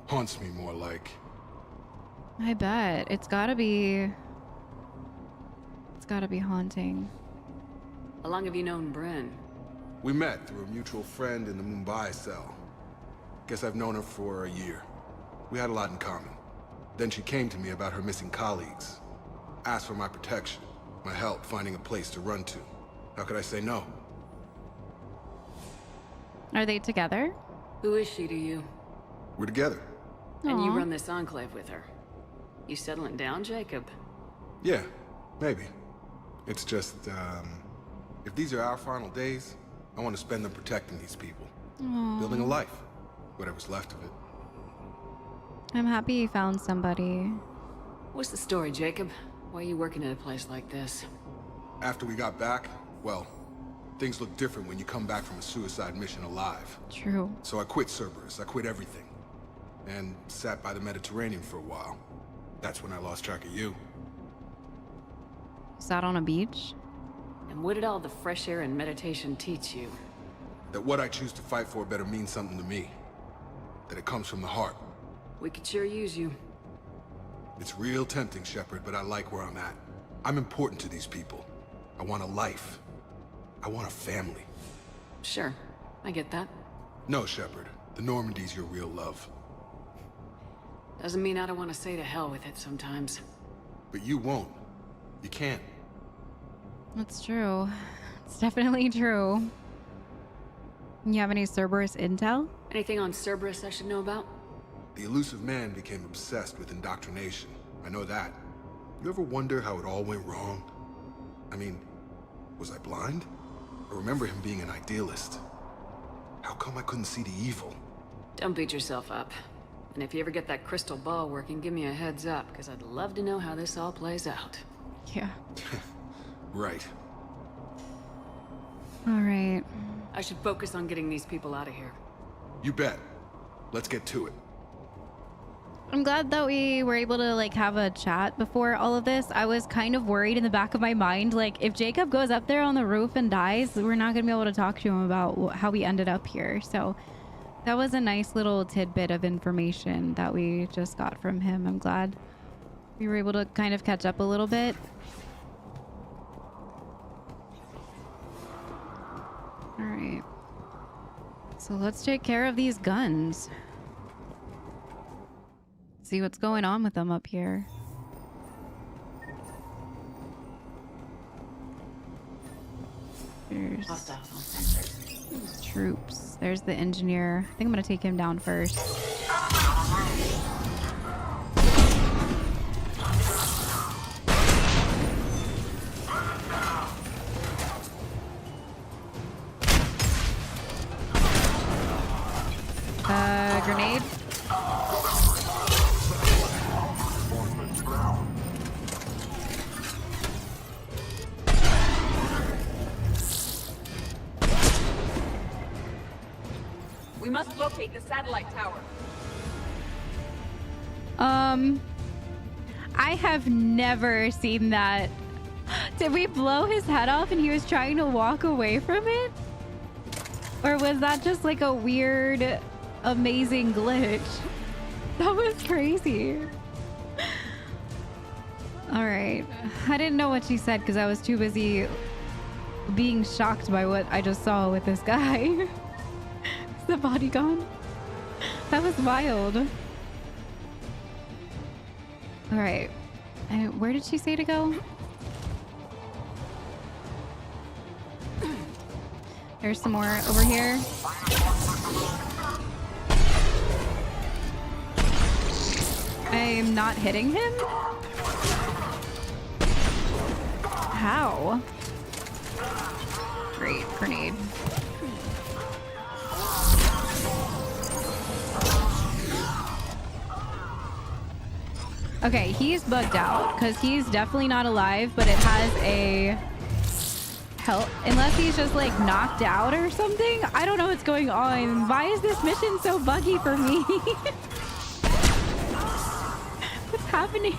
Haunts me more like. I bet. It's gotta be haunting. How long have you known Bryn? We met through a mutual friend in the Mumbai cell. Guess I've known her for a year. We had a lot in common. Then she came to me about her missing colleagues. Asked for my protection, my help finding a place to run to. How could I say no? Are they together? Who is she to you? We're together. And you Aw. run this enclave with her. You settling down, Jacob? Yeah, maybe. It's just, if these are our final days, I want to spend them protecting these people. Aw. Building a life. Whatever's left of it. I'm happy you found somebody. What's the story, Jacob? Why are you working at a place like this? After we got back, well, Things look different when you come back from a suicide mission alive. True. So I quit Cerberus. I quit everything. And sat by the Mediterranean for a while. That's when I lost track of you. Sat on a beach? And what did all the fresh air and meditation teach you? That what I choose to fight for better mean something to me. That it comes from the heart. We could sure use you. It's real tempting, Shepard, but I like where I'm at. I'm important to these people. I want a life. I want a family. Sure, I get that. No, Shepard. The Normandy's your real love. Doesn't mean I don't want to say to hell with it sometimes. But you won't. You can't. That's true. It's definitely true. You have any Cerberus intel? Anything on Cerberus I should know about? The elusive man became obsessed with indoctrination. I know that. You ever wonder how it all went wrong? I mean, was I blind? I remember him being an idealist. How come I couldn't see the evil? Don't beat yourself up. And if you ever get that crystal ball working, give me a heads up, because I'd love to know how this all plays out. Yeah. Right. All right. I should focus on getting these people out of here. You bet. Let's get to it. I'm glad that we were able to like have a chat before all of this. I was kind of worried in the back of my mind, like if Jacob goes up there on the roof and dies, we're not gonna be able to talk to him about how we ended up here. So that was a nice little tidbit of information that we just got from him. I'm glad we were able to kind of catch up a little bit. All right. So let's take care of these guns. See what's going on with them up here. There's troops. There's the engineer. I think I'm gonna take him down first. Grenade. We must locate the satellite tower. I have never seen that. Did we blow his head off and he was trying to walk away from it? Or was that just like a weird, amazing glitch? That was crazy. All right. I didn't know what she said because I was too busy being shocked by what I just saw with this guy. The body gone? That was wild. All right. Where did she say to go? There's some more over here. I am not hitting him? How? Great, grenade. Okay, he's bugged out because he's definitely not alive, but it has a health, unless he's just like knocked out or something. I don't know what's going on. Why is this mission so buggy for me? What's happening?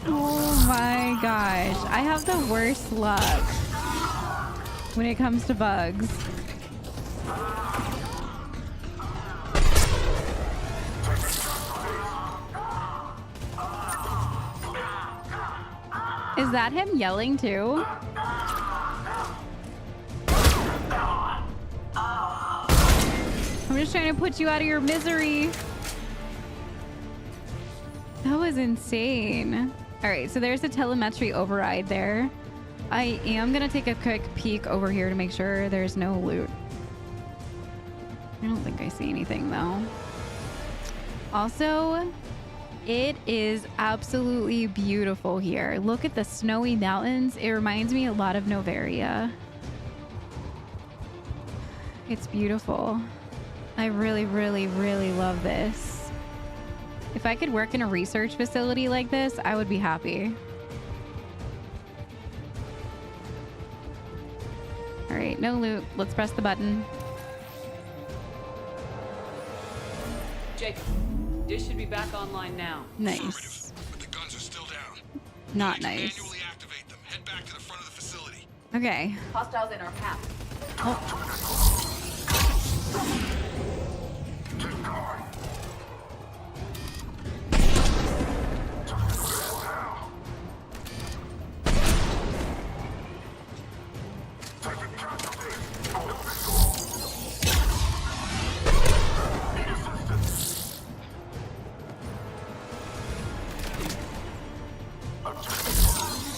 Oh my gosh. I have the worst luck when it comes to bugs. Is that him yelling too? I'm just trying to put you out of your misery. That was insane. All right, so there's a telemetry override there. I am gonna take a quick peek over here to make sure there's no loot. I don't think I see anything though. Also, it is absolutely beautiful here. Look at the snowy mountains. It reminds me a lot of Novaria. It's beautiful. I really, really, really love this. If I could work in a research facility like this, I would be happy. right, no loot. Let's press the button. Jacob, dish should be back online now. Nice. But the guns are still down. Not nice. Manually activate them. Head back to the front of the facility. Okay. Hostiles in our path.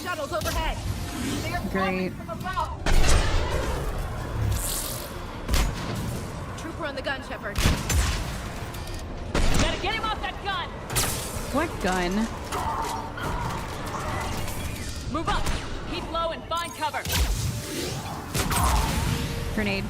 Shuttles overhead. They are Great. from above. Trooper on the gun, Shepard. Gotta get him off that gun! What gun? Move up! Keep low and find cover! Grenade.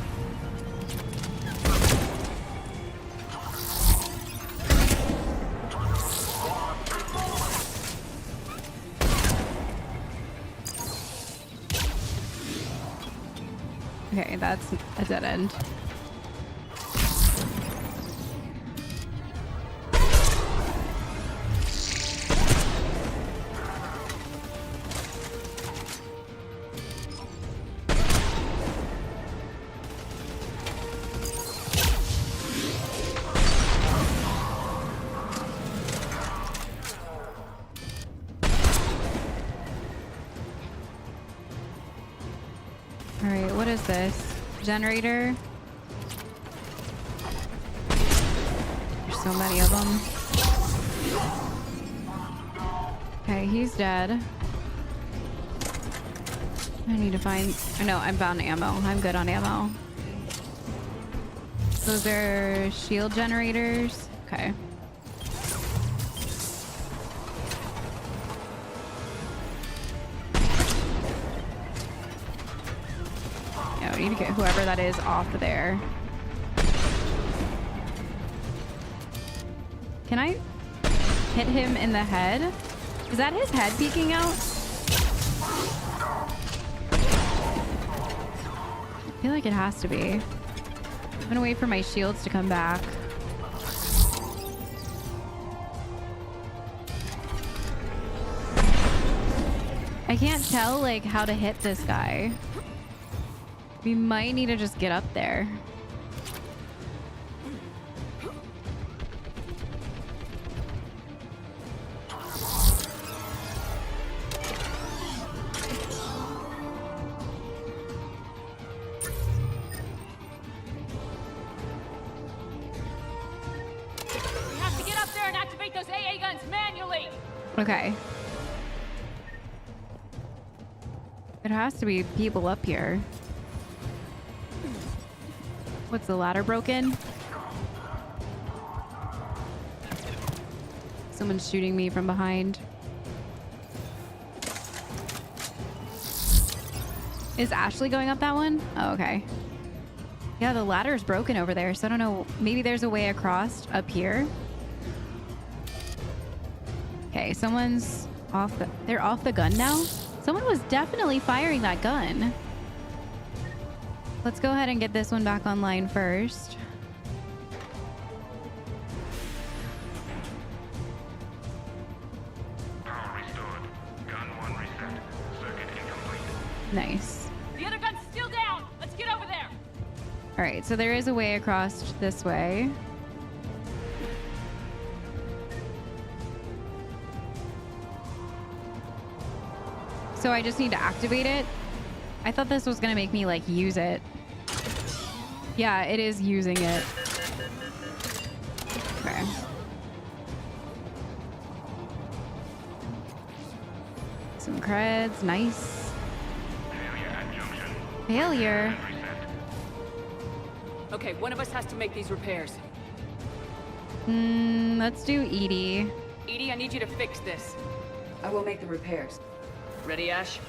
Okay, that's a dead end. All right, what is this? Generator? There's so many of them. Okay, he's dead. I need to find... Oh, no, I'm found ammo. I'm good on ammo. Those are shield generators. Okay. Yeah, we need to get whoever that is off of there. Can I hit him in the head? Is that his head peeking out? I feel like it has to be. I'm gonna wait for my shields to come back. I can't tell like how to hit this guy. We might need to just get up there. We have to get up there and activate those AA guns manually! Okay. There has to be people up here. What's the ladder broken? Someone's shooting me from behind. Is Ashley going up that one? Oh, okay. Yeah, the ladder is broken over there, so I don't know. Maybe there's a way across up here. Okay, someone's off the... They're off the gun now? Someone was definitely firing that gun. Let's go ahead and get this one back online first. Power restored. Gun 1 reset. Circuit incomplete. Nice. The other gun's still down! Let's get over there! All right, so there is a way across this way. So I just need to activate it. I thought this was gonna make me like use it. Yeah, it is using it. Okay. Some creds, nice. Failure. Okay, one of us has to make these repairs. Let's do Edie. Edie, I need you to fix this. I will make the repairs. Ready, Ash?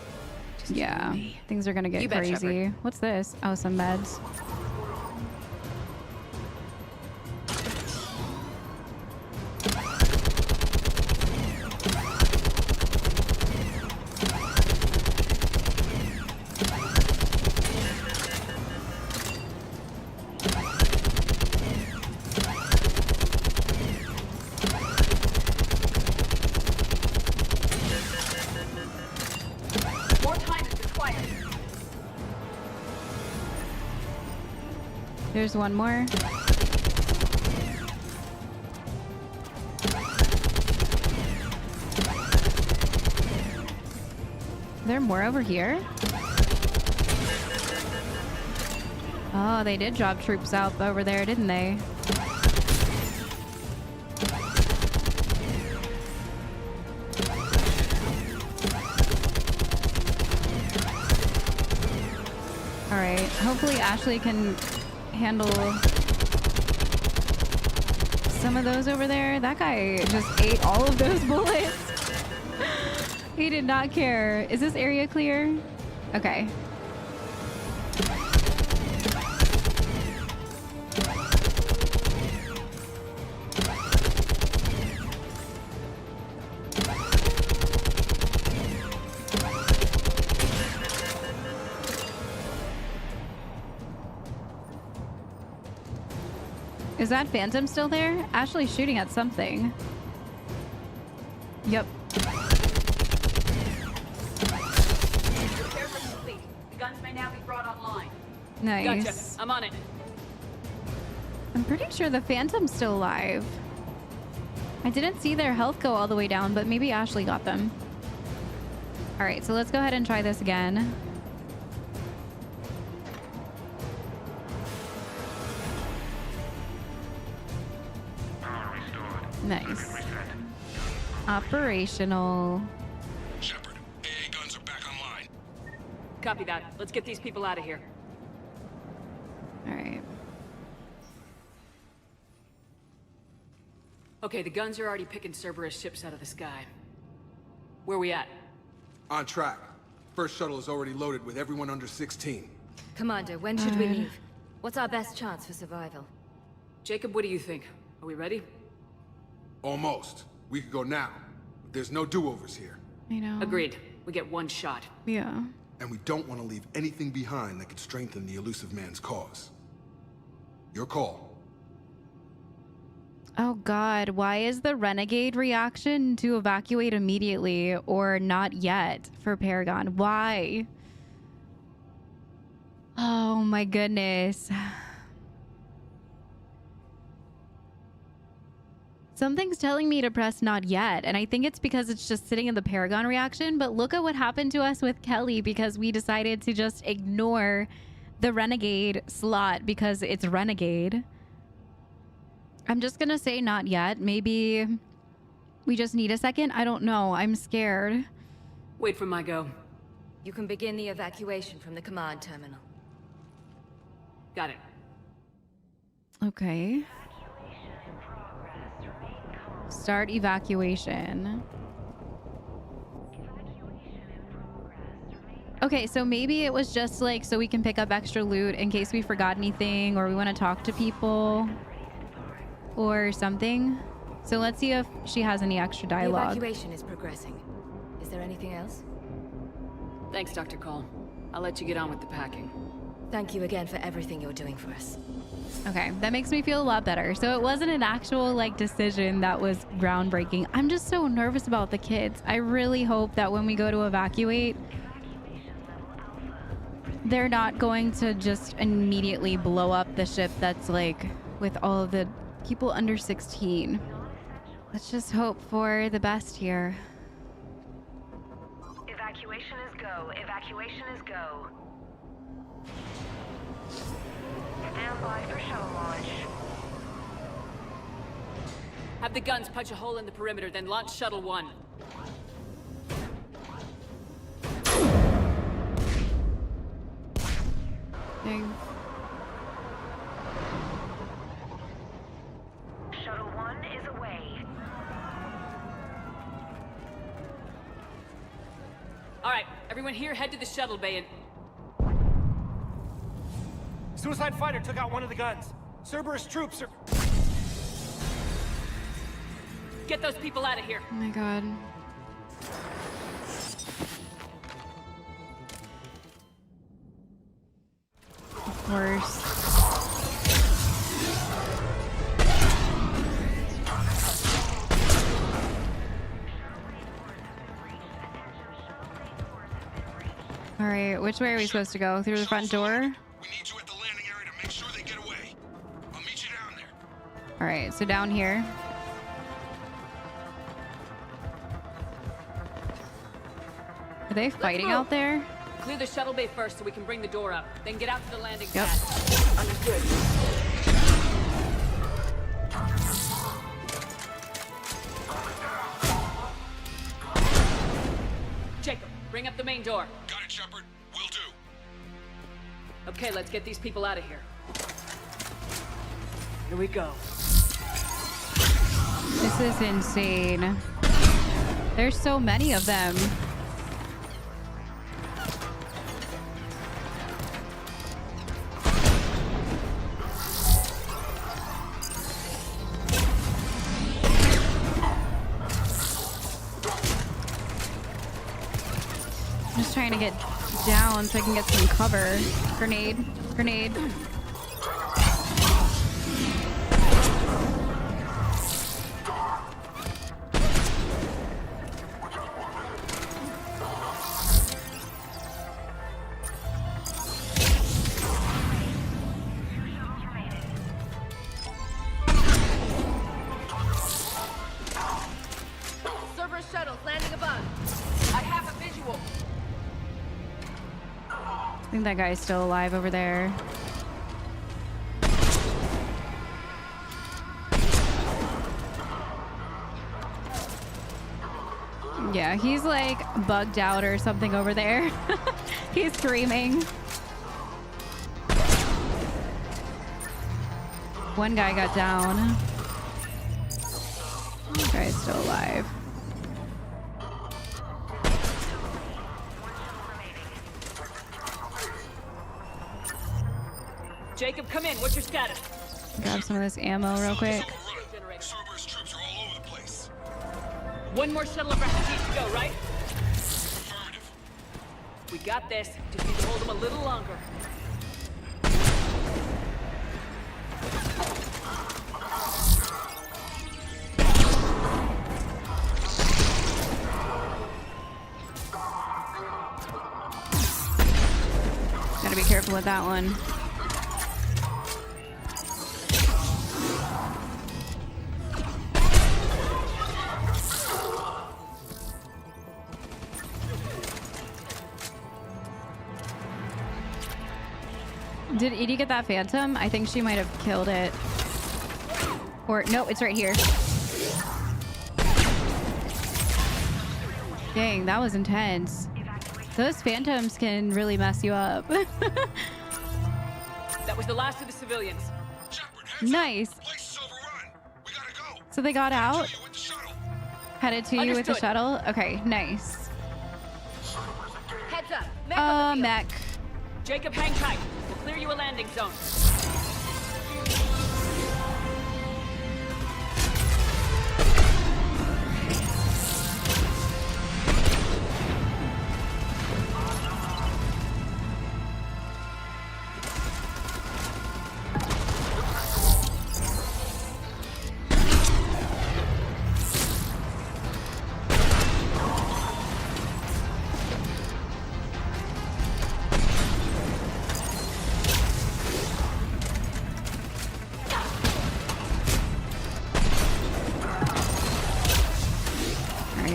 Yeah, things are gonna get You bet, crazy. Shepard. What's this? Oh, some meds. There's one more. There more over here? Oh, they did drop troops out over there, didn't they? Alright, hopefully Ashley can handle some of those over there. That guy just ate all of those bullets. He did not care. Is this area clear? Okay. Is that Phantom still there? Ashley's shooting at something. Yep. The guns may now be brought online. Nice. Gotcha. I'm on it. I'm pretty sure the Phantom's still alive. I didn't see their health go all the way down, but maybe Ashley got them. All right, so let's go ahead and try this again. Nice. Operational. Shepard, AA guns are back online. Copy that. Let's get these people out of here. All right. Okay, the guns are already picking Cerberus ships out of the sky. Where we at? On track. First shuttle is already loaded with everyone under 16. Commander, when should we leave? What's our best chance for survival? Jacob, what do you think? Are we ready? Almost. We could go now. But there's no do-overs here. I know. Agreed. We get one shot. Yeah. And we don't want to leave anything behind that could strengthen the elusive man's cause. Your call. Oh God, why is the renegade reaction to evacuate immediately or not yet for Paragon? Why? Oh my goodness. Something's telling me to press not yet, and I think it's because it's just sitting in the Paragon reaction, but look at what happened to us with Kelly because we decided to just ignore the renegade slot because it's renegade. I'm just gonna say not yet. Maybe we just need a second. I don't know. I'm scared. Wait for my go. You can begin the evacuation from the command terminal. Got it. Okay. Start evacuation. Okay, so maybe it was just like so we can pick up extra loot in case we forgot anything or we want to talk to people or something. So let's see if she has any extra dialogue. The evacuation is progressing. Is there anything else? Thanks, Dr. Cole. I'll let you get on with the packing. Thank you again for everything you're doing for us. Okay, that makes me feel a lot better. So it wasn't an actual like decision that was groundbreaking. I'm just so nervous about the kids. I really hope that when we go to evacuate, they're not going to just immediately blow up the ship that's like with all of the people under 16. Let's just hope for the best here. Evacuation is go. Evacuation is go. Stand by for shuttle launch. Have the guns punch a hole in the perimeter, then launch Shuttle 1. Dang. Shuttle 1 is away. All right, everyone here, head to the shuttle bay and... Suicide fighter took out one of the guns. Cerberus troops are... Get those people out of here. Oh my God. Of course. All right, which way are we supposed to go? Through the front door? We need you at the landing area to make sure they get away. All right, so down here. Are they fighting out there? Clear the shuttle bay first so we can bring the door up. Then get out to the landing Yep. pad. Understood. Jacob, bring up the main door. Got it, Shepard. Will do. Okay, let's get these people out of here. Here we go. This is insane. There's so many of them. I'm just trying to get down so I can get some cover. Grenade. Grenade. Cerberus shuttles landing above. I have a visual. I think that guy's still alive over there. Yeah, he's like bugged out or something over there. He's screaming. One guy got down. This guy's still alive. Jacob, come in. What's your status? Grab some of this ammo real quick. Cerberus troops are all over the place. One more shuttle of refugees to go, right? We got this. Just need to hold them a little longer. Gotta be careful with that one. Did Edie get that phantom? I think she might have killed it. Or no, it's right here. Dang, that was intense. Those phantoms can really mess you up. That was the last of the civilians. Nice. So they got out? Headed to you with the shuttle? Okay, nice. Heads up. Mech on the field. Mech. Jacob, hang tight. We'll clear you a landing zone.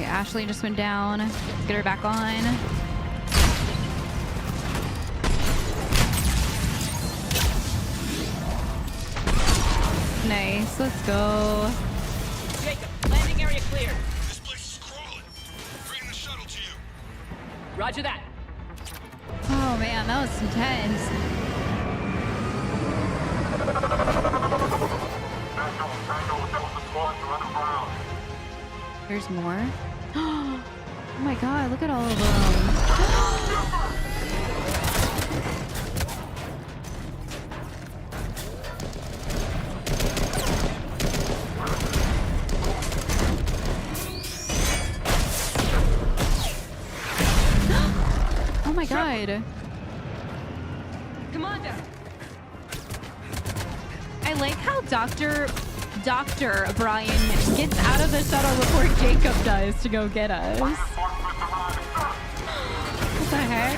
Ashley just went down. Let's get her back on. Nice. Let's go. Jacob, landing area clear. This place is crawling. Bring the shuttle to you. Roger that. Oh man, that was intense. There's more. Oh my god, look at all of them. Oh my god. Commander. I like how Dr. Brian gets out of the shuttle before Jacob does to go get us. What the heck?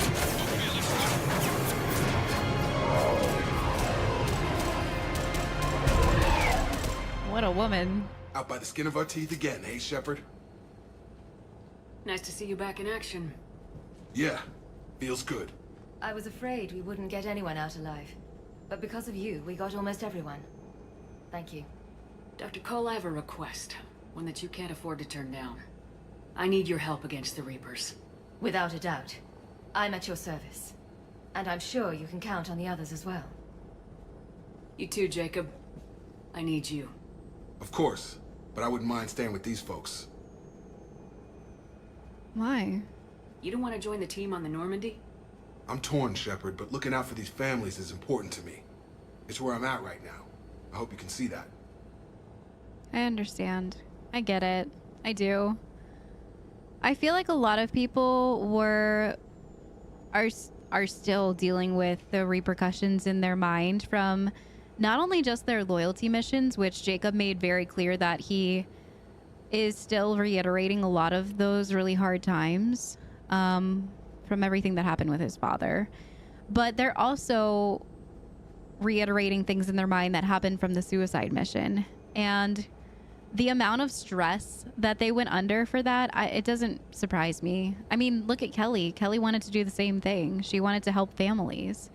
What a woman. Out by the skin of our teeth again, hey, Shepard? Nice to see you back in action. Yeah, feels good. I was afraid we wouldn't get anyone out alive. But because of you, we got almost everyone. Thank you. Dr. Cole, I have a request. One that you can't afford to turn down. I need your help against the Reapers. Without a doubt. I'm at your service. And I'm sure you can count on the others as well. You too, Jacob. I need you. Of course, but I wouldn't mind staying with these folks. Why? You don't want to join the team on the Normandy? I'm torn, Shepard, but looking out for these families is important to me. It's where I'm at right now. I hope you can see that. I understand. I get it. I do. I feel like a lot of people are still dealing with the repercussions in their mind from not only just their loyalty missions, which Jacob made very clear that he is still reiterating a lot of those really hard times from everything that happened with his father, but they're also reiterating things in their mind that happened from the suicide mission. And the amount of stress that they went under for that, it doesn't surprise me. I mean, look at Kelly. Kelly wanted to do the same thing. She wanted to help families.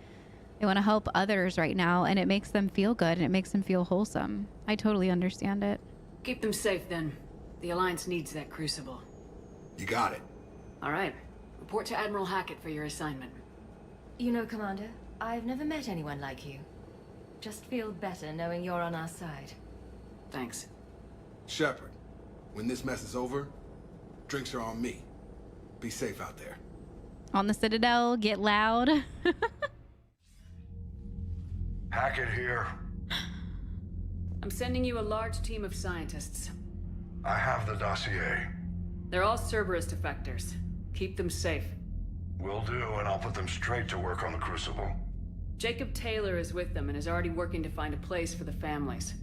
They want to help others right now, and it makes them feel good, and it makes them feel wholesome. I totally understand it. Keep them safe, then. The Alliance needs that crucible. You got it. All right. Report to Admiral Hackett for your assignment. You know, Commander, I've never met anyone like you. Just feel better knowing you're on our side. Thanks. Shepard, when this mess is over, drinks are on me. Be safe out there. On the Citadel, get loud. Hackett here. I'm sending you a large team of scientists. I have the dossier. They're all Cerberus defectors. Keep them safe. Will do, and I'll put them straight to work on the Crucible. Jacob Taylor is with them and is already working to find a place for the families.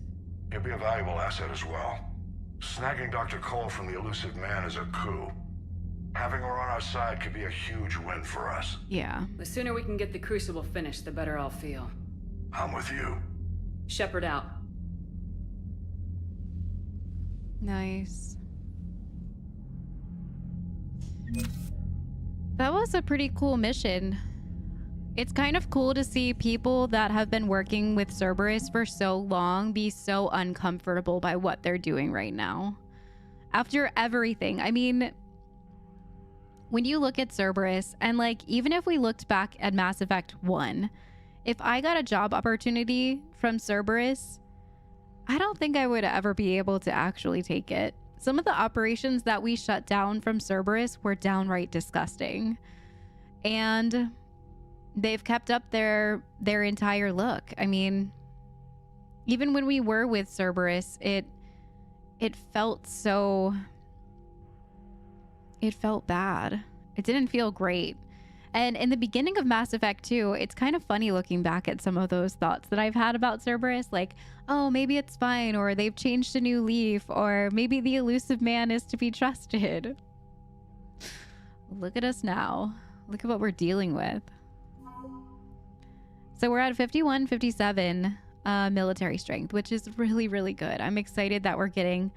He'll be a valuable asset as well. Snagging Dr. Cole from the elusive man is a coup. Having her on our side could be a huge win for us. Yeah. The sooner we can get the Crucible finished, the better I'll feel. I'm with you. Shepard out. Nice. That was a pretty cool mission. It's kind of cool to see people that have been working with Cerberus for so long be so uncomfortable by what they're doing right now. After everything, I mean, when you look at Cerberus, and like, even if we looked back at Mass Effect 1, if I got a job opportunity from Cerberus, I don't think I would ever be able to actually take it. Some of the operations that we shut down from Cerberus were downright disgusting. And they've kept up their entire look. I mean, even when we were with Cerberus, it felt so... It felt bad. It didn't feel great. And in the beginning of Mass Effect 2, it's kind of funny looking back at some of those thoughts that I've had about Cerberus. Like, oh, maybe it's fine, or they've changed a new leaf, or maybe the elusive man is to be trusted. Look at us now. Look at what we're dealing with. So we're at 51, 57 military strength, which is really, really good. I'm excited that we're getting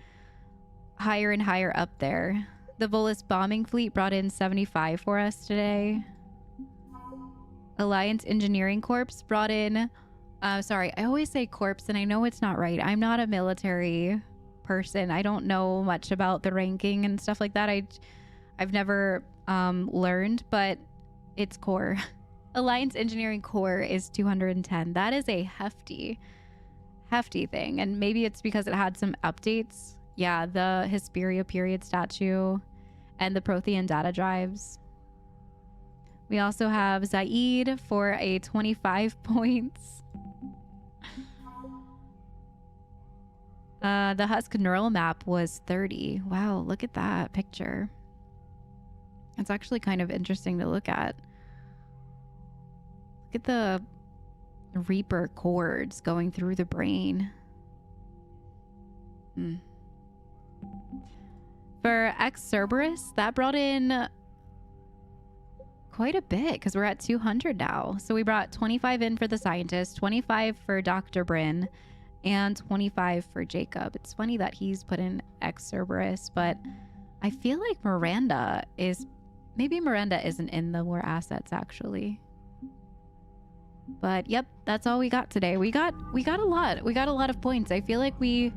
higher and higher up there. The Volus bombing fleet brought in 75 for us today. Alliance Engineering Corps brought in... sorry, I always say corps, and I know it's not right. I'm not a military person. I don't know much about the ranking and stuff like that. I've never learned, but it's Corps. Alliance Engineering Corps is 210. That is a hefty thing. And maybe it's because it had some updates. Yeah, the Hesperia period statue and the Prothean data drives. We also have Zaid for a 25 points. The Husk neural map was 30. Wow, look at that picture. It's actually kind of interesting to look at. Look at the Reaper cords going through the brain. For Ex-Cerberus, that brought in quite a bit because we're at 200 now. So we brought 25 in for the scientist, 25 for Dr. Bryn, and 25 for Jacob. It's funny that he's put in Ex-Cerberus, but I feel like Miranda is... Maybe Miranda isn't in the war assets, actually. But yep, that's all we got today. We got a lot. We got a lot of points. I feel like we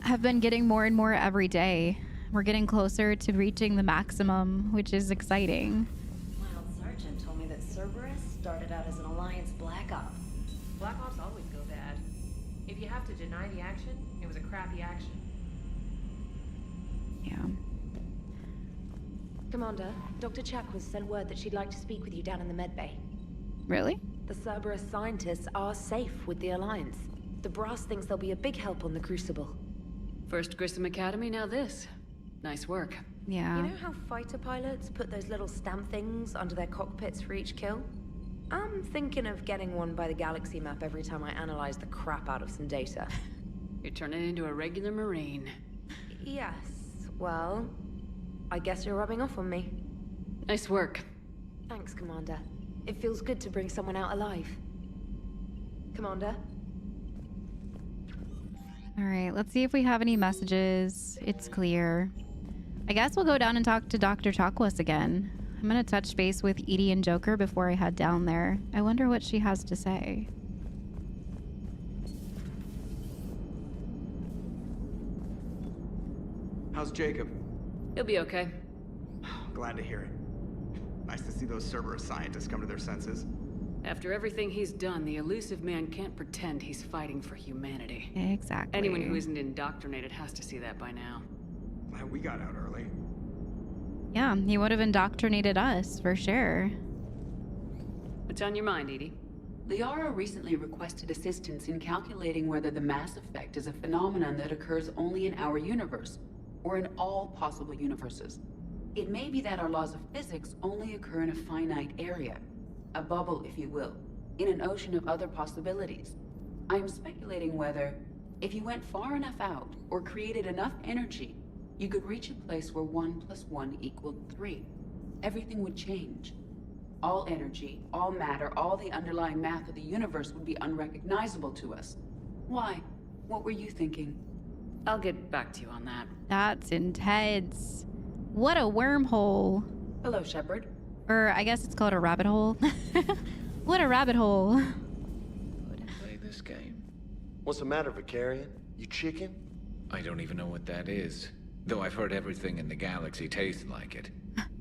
have been getting more and more every day. We're getting closer to reaching the maximum, which is exciting. My old sergeant told me that Cerberus started out as an Alliance Black Op. Black Ops always go bad. If you have to deny the action, it was a crappy action. Yeah. Commander, Dr. Chakwas sent word that she'd like to speak with you down in the medbay. Really? The Cerberus scientists are safe with the Alliance. The brass thinks they'll be a big help on the Crucible. First Grissom Academy, now this. Nice work. Yeah. You know how fighter pilots put those little stamp things under their cockpits for each kill? I'm thinking of getting one by the galaxy map every time I analyze the crap out of some data. You're turning into a regular Marine. Yes, well, I guess you're rubbing off on me. Nice work. Thanks, Commander. It feels good to bring someone out alive. Commander? All right, let's see if we have any messages. It's clear. I guess we'll go down and talk to Dr. Chakwas again. I'm gonna touch base with Edie and Joker before I head down there. I wonder what she has to say. How's Jacob? He'll be okay. Glad to hear it. Nice to see those Cerberus scientists come to their senses. After everything he's done, the elusive man can't pretend he's fighting for humanity. Exactly. Anyone who isn't indoctrinated has to see that by now. Glad we got out early. Yeah, he would have indoctrinated us, for sure. What's on your mind, Edie? Liara recently requested assistance in calculating whether the mass effect is a phenomenon that occurs only in our universe, or in all possible universes. It may be that our laws of physics only occur in a finite area. A bubble, if you will, in an ocean of other possibilities. I am speculating whether, if you went far enough out, or created enough energy, you could reach a place where 1 + 1 = 3. Everything would change. All energy, all matter, all the underlying math of the universe would be unrecognizable to us. Why? What were you thinking? I'll get back to you on that. That's intense. What a wormhole. Hello, Shepard. Or I guess it's called a rabbit hole. What a rabbit hole. Play this game. What's the matter, Vicarian? You chicken? I don't even know what that is. Though I've heard everything in the galaxy tastes like it.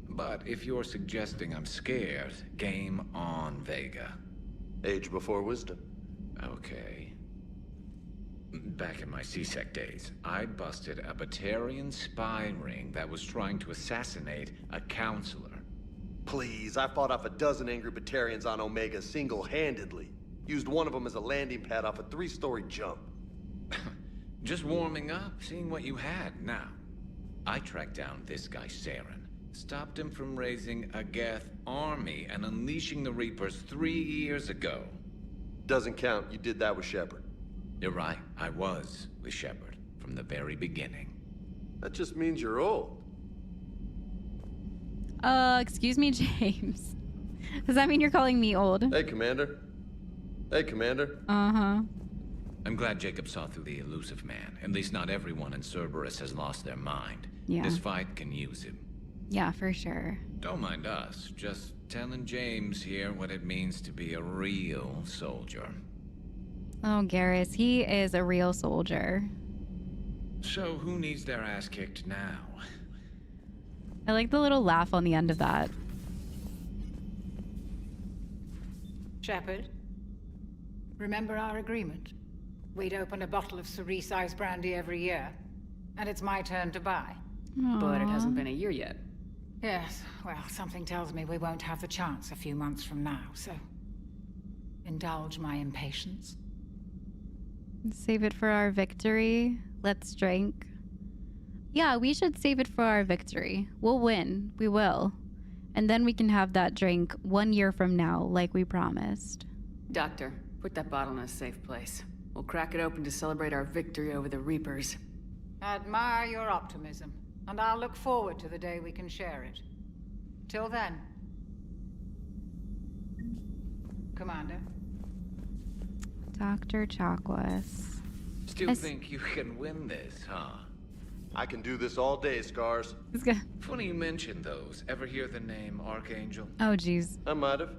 But if you're suggesting I'm scared, game on, Vega. Age before wisdom. Okay. Back in my C-Sec days, I busted a Batarian spy ring that was trying to assassinate a counselor. Please, I fought off a dozen angry Batarians on Omega single-handedly. Used one of them as a landing pad off a 3-story jump. Just warming up, seeing what you had. Now, I tracked down this guy, Saren. Stopped him from raising a Geth army and unleashing the Reapers 3 years ago. Doesn't count. You did that with Shepard. You're right. I was with Shepard from the very beginning. That just means you're old. Excuse me, James. Does that mean you're calling me old? Hey, Commander. Hey, Commander. Uh-huh. I'm glad Jacob saw through the elusive man. At least not everyone in Cerberus has lost their mind. Yeah. This fight can use him. Yeah, for sure. Don't mind us. Just telling James here what it means to be a real soldier. Oh, Garrus, he is a real soldier. So who needs their ass kicked now? I like the little laugh on the end of that. Shepard, remember our agreement? We'd open a bottle of cerise-sized brandy every year, and it's my turn to buy. But it hasn't been a year yet. Yes, well, something tells me we won't have the chance a few months from now, so indulge my impatience. Save it for our victory. Let's drink. Yeah, we should save it for our victory. We'll win. We will. And then we can have that drink 1 year from now, like we promised. Doctor, put that bottle in a safe place. We'll crack it open to celebrate our victory over the Reapers. Admire your optimism, and I'll look forward to the day we can share it. Till then. Commander. Dr. Chakwas. Still think you can win this, huh? I can do this all day, Scars. Funny you mention those. Ever hear the name Archangel? Oh, jeez. I might have.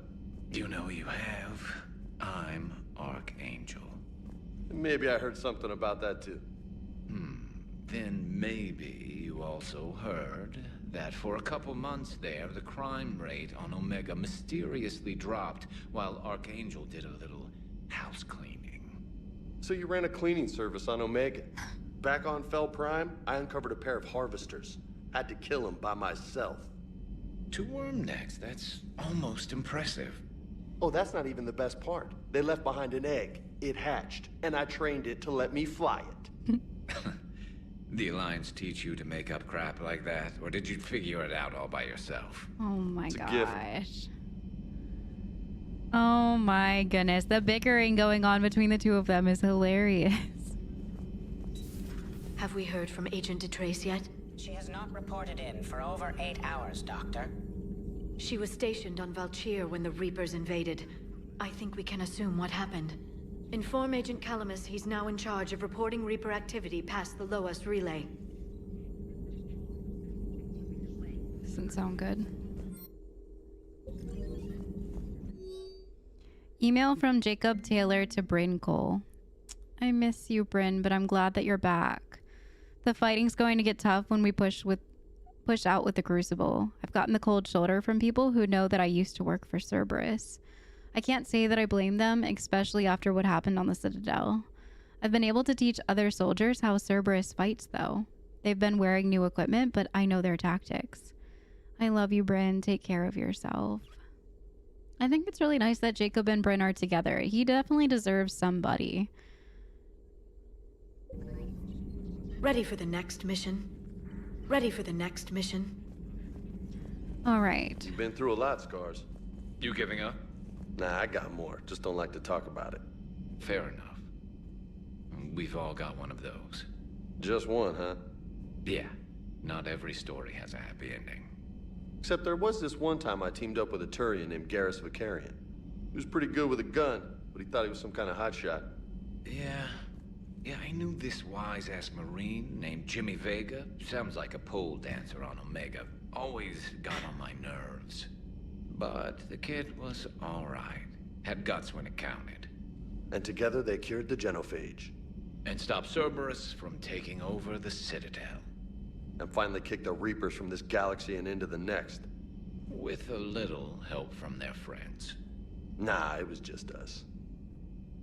You know you have. I'm Archangel. Maybe I heard something about that too. Then maybe you also heard that for a couple months there, the crime rate on Omega mysteriously dropped while Archangel did a little house cleaning. So you ran a cleaning service on Omega. Back on Fel Prime, I uncovered a pair of harvesters. Had to kill them by myself. 2 worm necks, that's almost impressive. Oh, that's not even the best part. They left behind an egg. It hatched, and I trained it to let me fly it. The Alliance teach you to make up crap like that, or did you figure it out all by yourself? Oh my gosh. Oh my goodness. The bickering going on between the two of them is hilarious. Have we heard from Agent DeTrace yet? She has not reported in for over 8 hours, Doctor. She was stationed on Valchir when the Reapers invaded. I think we can assume what happened. Inform Agent Calamus he's now in charge of reporting Reaper activity past the Loas relay. Doesn't sound good. Email from Jacob Taylor to Bryn Cole. I miss you, Bryn, but I'm glad that you're back. The fighting's going to get tough when we push out with the Crucible. I've gotten the cold shoulder from people who know that I used to work for Cerberus. I can't say that I blame them, especially after what happened on the Citadel. I've been able to teach other soldiers how Cerberus fights, though. They've been wearing new equipment, but I know their tactics. I love you, Bryn. Take care of yourself. I think it's really nice that Jacob and Bryn are together. He definitely deserves somebody. Ready for the next mission? Ready for the next mission? All right. You've been through a lot, Scars. You giving up? Nah, I got more. Just don't like to talk about it. Fair enough. We've all got one of those. Just one, huh? Yeah. Not every story has a happy ending. Except there was this one time I teamed up with a Turian named Garrus Vicarian. He was pretty good with a gun, but he thought he was some kind of hotshot. Yeah, I knew this wise-ass Marine named Jimmy Vega. Sounds like a pole dancer on Omega. Always got on my nerves. But the kid was alright. Had guts when it counted. And together they cured the genophage. And stopped Cerberus from taking over the Citadel. And finally kicked the Reapers from this galaxy and into the next. With a little help from their friends. Nah, it was just us.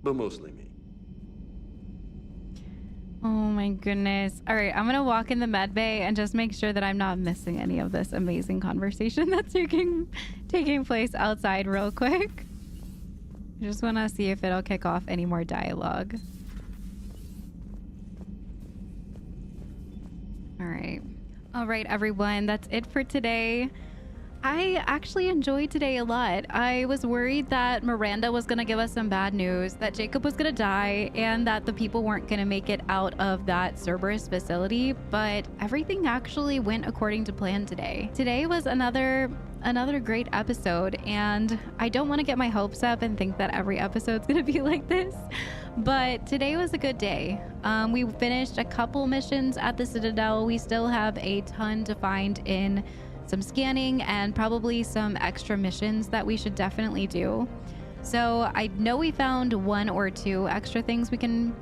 But mostly me. Oh my goodness. All right, I'm gonna walk in the med bay and just make sure that I'm not missing any of this amazing conversation that's taking place outside real quick. I just want to see if it'll kick off any more dialogue. All right, everyone, that's it for today. I actually enjoyed today a lot. I was worried that Miranda was going to give us some bad news, that Jacob was going to die, and that the people weren't going to make it out of that Cerberus facility, but everything actually went according to plan today. Today was another great episode, and I don't want to get my hopes up and think that every episode's going to be like this, but today was a good day. We finished a couple missions at the Citadel. We still have a ton to find in some scanning and probably some extra missions that we should definitely do. So I know we found 1 or 2 extra things we can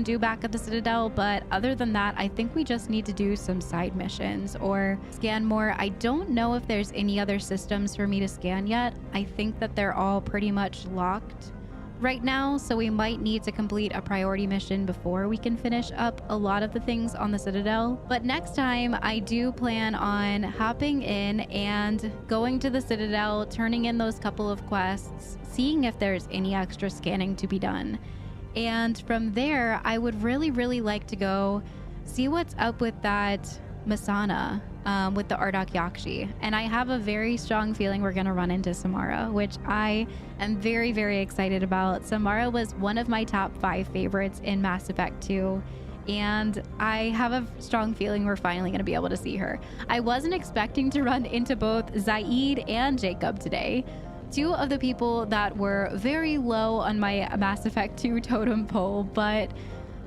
do back at the Citadel, but other than that, I think we just need to do some side missions or scan more. I don't know if there's any other systems for me to scan yet. I think that they're all pretty much locked right now, so we might need to complete a priority mission before we can finish up a lot of the things on the Citadel. But next time, I do plan on hopping in and going to the Citadel, turning in those couple of quests, seeing if there's any extra scanning to be done. And from there, I would really, really like to go see what's up with that Masana, with the Ardok Yakshi. And I have a very strong feeling we're going to run into Samara, which I am very, very excited about. Samara was one of my top 5 favorites in Mass Effect 2. And I have a strong feeling we're finally going to be able to see her. I wasn't expecting to run into both Zaid and Jacob today, Two of the people that were very low on my Mass Effect 2 totem pole, but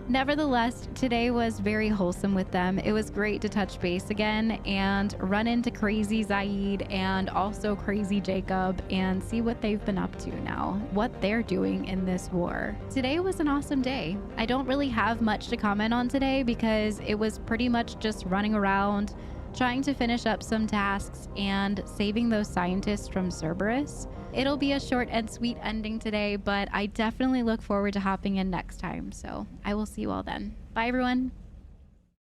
nevertheless, today was very wholesome with them. It was great to touch base again and run into crazy Zaid and also crazy Jacob and see what they've been up to now, what they're doing in this war. Today was an awesome day. I don't really have much to comment on today because it was pretty much just running around, trying to finish up some tasks and saving those scientists from Cerberus. It'll be a short and sweet ending today, but I definitely look forward to hopping in next time. So I will see you all then. Bye, everyone.